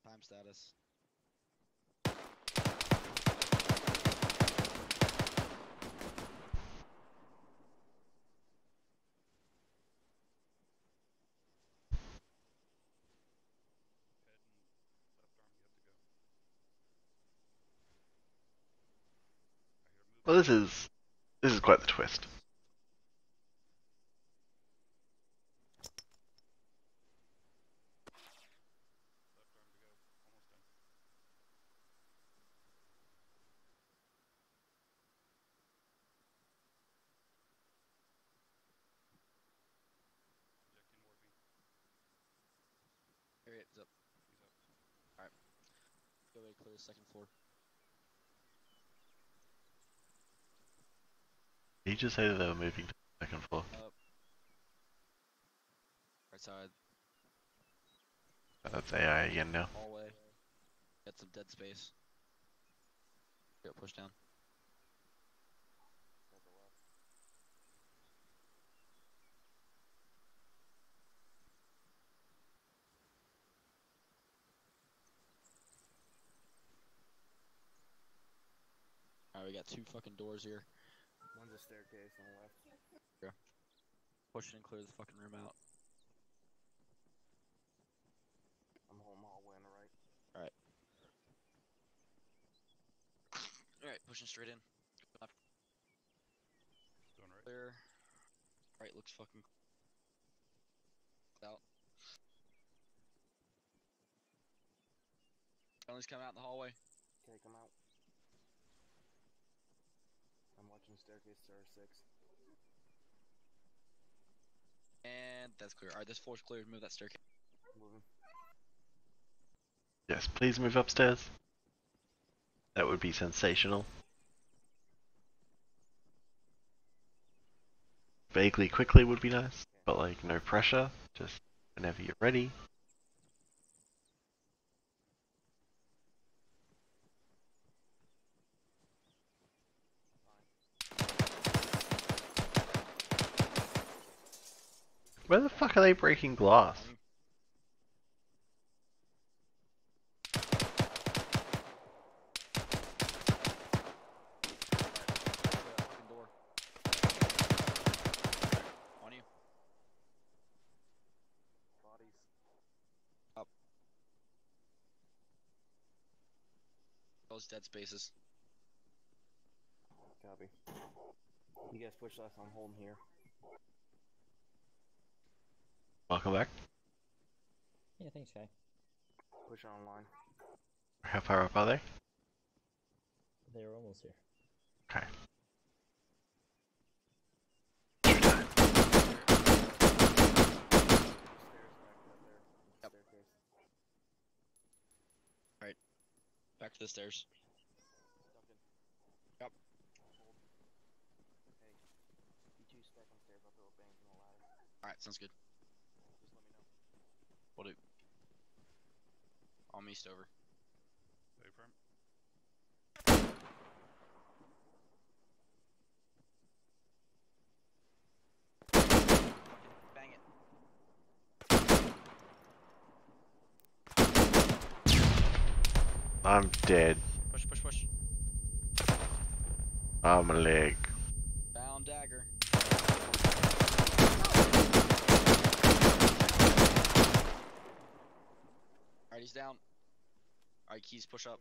Time status. Well, this is quite the twist. Harriet's up. Alright. Go ahead and clear the second floor. Did you just say that they were moving to the second floor? Right side. That's AI again now. Hallway. Get some dead space. Go push down. Alright, we got 2 fucking doors here. One's a staircase on the left. Yeah. Push and clear the fucking room out. I'm holding hallway on the right. Alright. Alright, pushing straight in. Left. Going right. Clear. Right looks fucking out. Ellie's coming out in the hallway. Okay, come out. I'm watching the staircase to R6. And that's clear. Alright, this floor's clear. Move that staircase. Moving. Yes, please move upstairs. That would be sensational. Vaguely quickly would be nice, but like no pressure, just whenever you're ready. Where the fuck are they breaking glass? Door. On you. Bodies. Up. Those dead spaces. Copy. You guys push left, I'm holding here. Welcome back. Yeah, thanks, guy. Push online. How far up are they? They're almost here. Okay. Yep. Alright. Back to the stairs. Yep. Hey, you 2 stack on stairs, I'll throw a bang from the ladder. Alright, sounds good. Just let me know. Will do. On me, Stover. Stay firm. Bang it. I'm dead. Push, push, push. I'm a leg. Down dagger. Alright, he's down. Alright, keys, push up.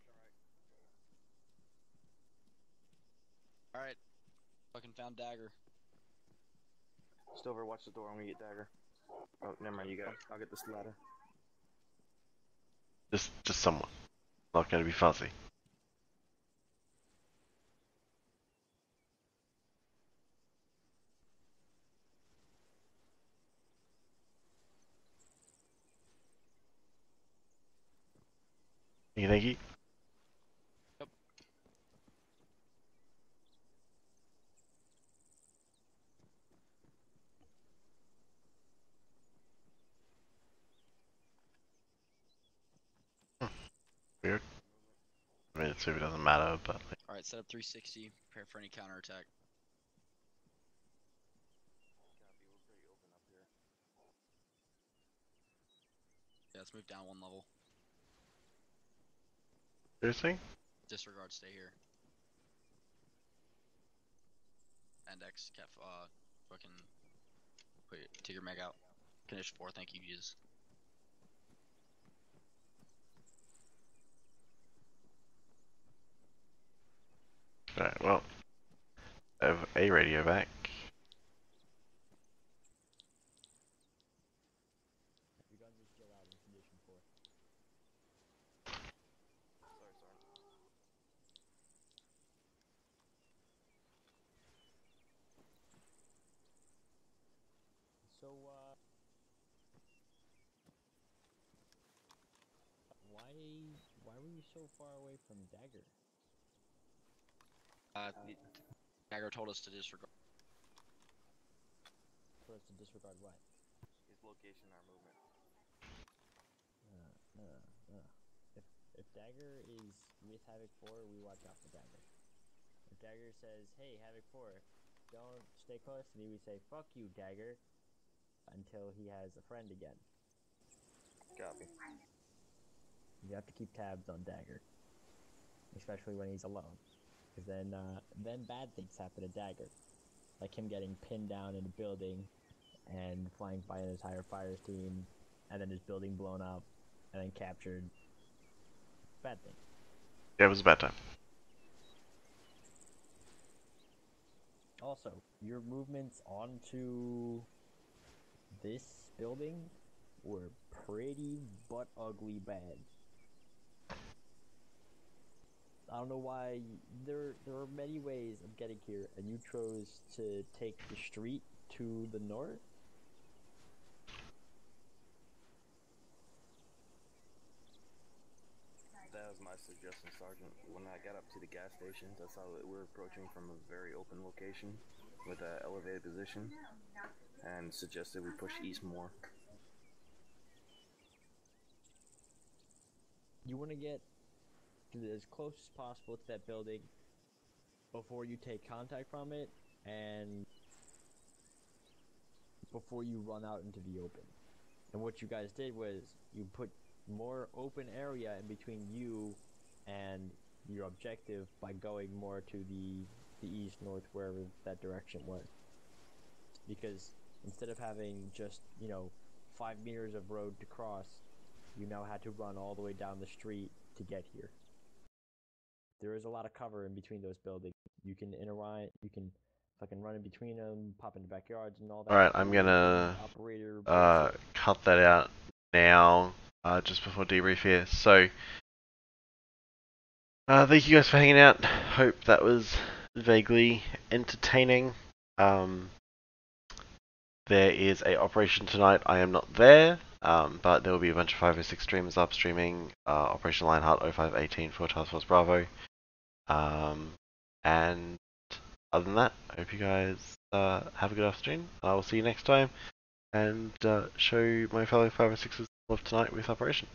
Alright. Fucking found dagger. Stover, watch the door, I'm gonna get dagger. Oh, never mind, you got it. I'll get this ladder. Just someone. Not gonna be fuzzy. Thank you. so it doesn't matter, but... Like... Alright, set up 360, prepare for any counterattack. Yeah, let's move down one level. Seriously? Disregard, stay here. And X, fucking... Wait, take your meg out. Condition 4, thank you, Jesus. Alright, well... I have a radio back. Your guns are still out in condition 4. Sorry. So, why were you so far away from Dagger? Dagger told us to disregard. For us to disregard what? His location, our movement. If Dagger is with Havoc 4, we watch out for Dagger. If Dagger says, hey, Havoc 4, don't stay close to me, we say, fuck you, Dagger, until he has a friend again. Copy. You have to keep tabs on Dagger, especially when he's alone, because then bad things happen to Dagger, like him getting pinned down in a building and flying by an entire fires team, and then his building blown up, and then captured. Bad thing. Yeah, it was a bad time. Also, your movements onto this building were pretty butt ugly bad. I don't know why. There are many ways of getting here, and you chose to take the street to the north. That was my suggestion, Sergeant. When I got up to the gas stations, I saw that we were approaching from a very open location with an elevated position, and suggested we push east more. You want to get as close as possible to that building before you take contact from it, and before you run out into the open. And what you guys did was you put more open area in between you and your objective by going more to the east, north, wherever that direction was. Because instead of having just, 5 meters of road to cross, you now had to run all the way down the street to get here. There is a lot of cover in between those buildings. You can fucking run in between them, pop into backyards and all that. Alright, I'm gonna cut that out now, just before debrief here. So, thank you guys for hanging out. Hope that was vaguely entertaining. There is a operation tonight. I am not there, but there will be a bunch of 506 streamers up streaming Operation Lionheart 0518 for Task Force Bravo. And other than that, I hope you guys have a good afternoon. I will see you next time, and show my fellow 506s love tonight with Operation.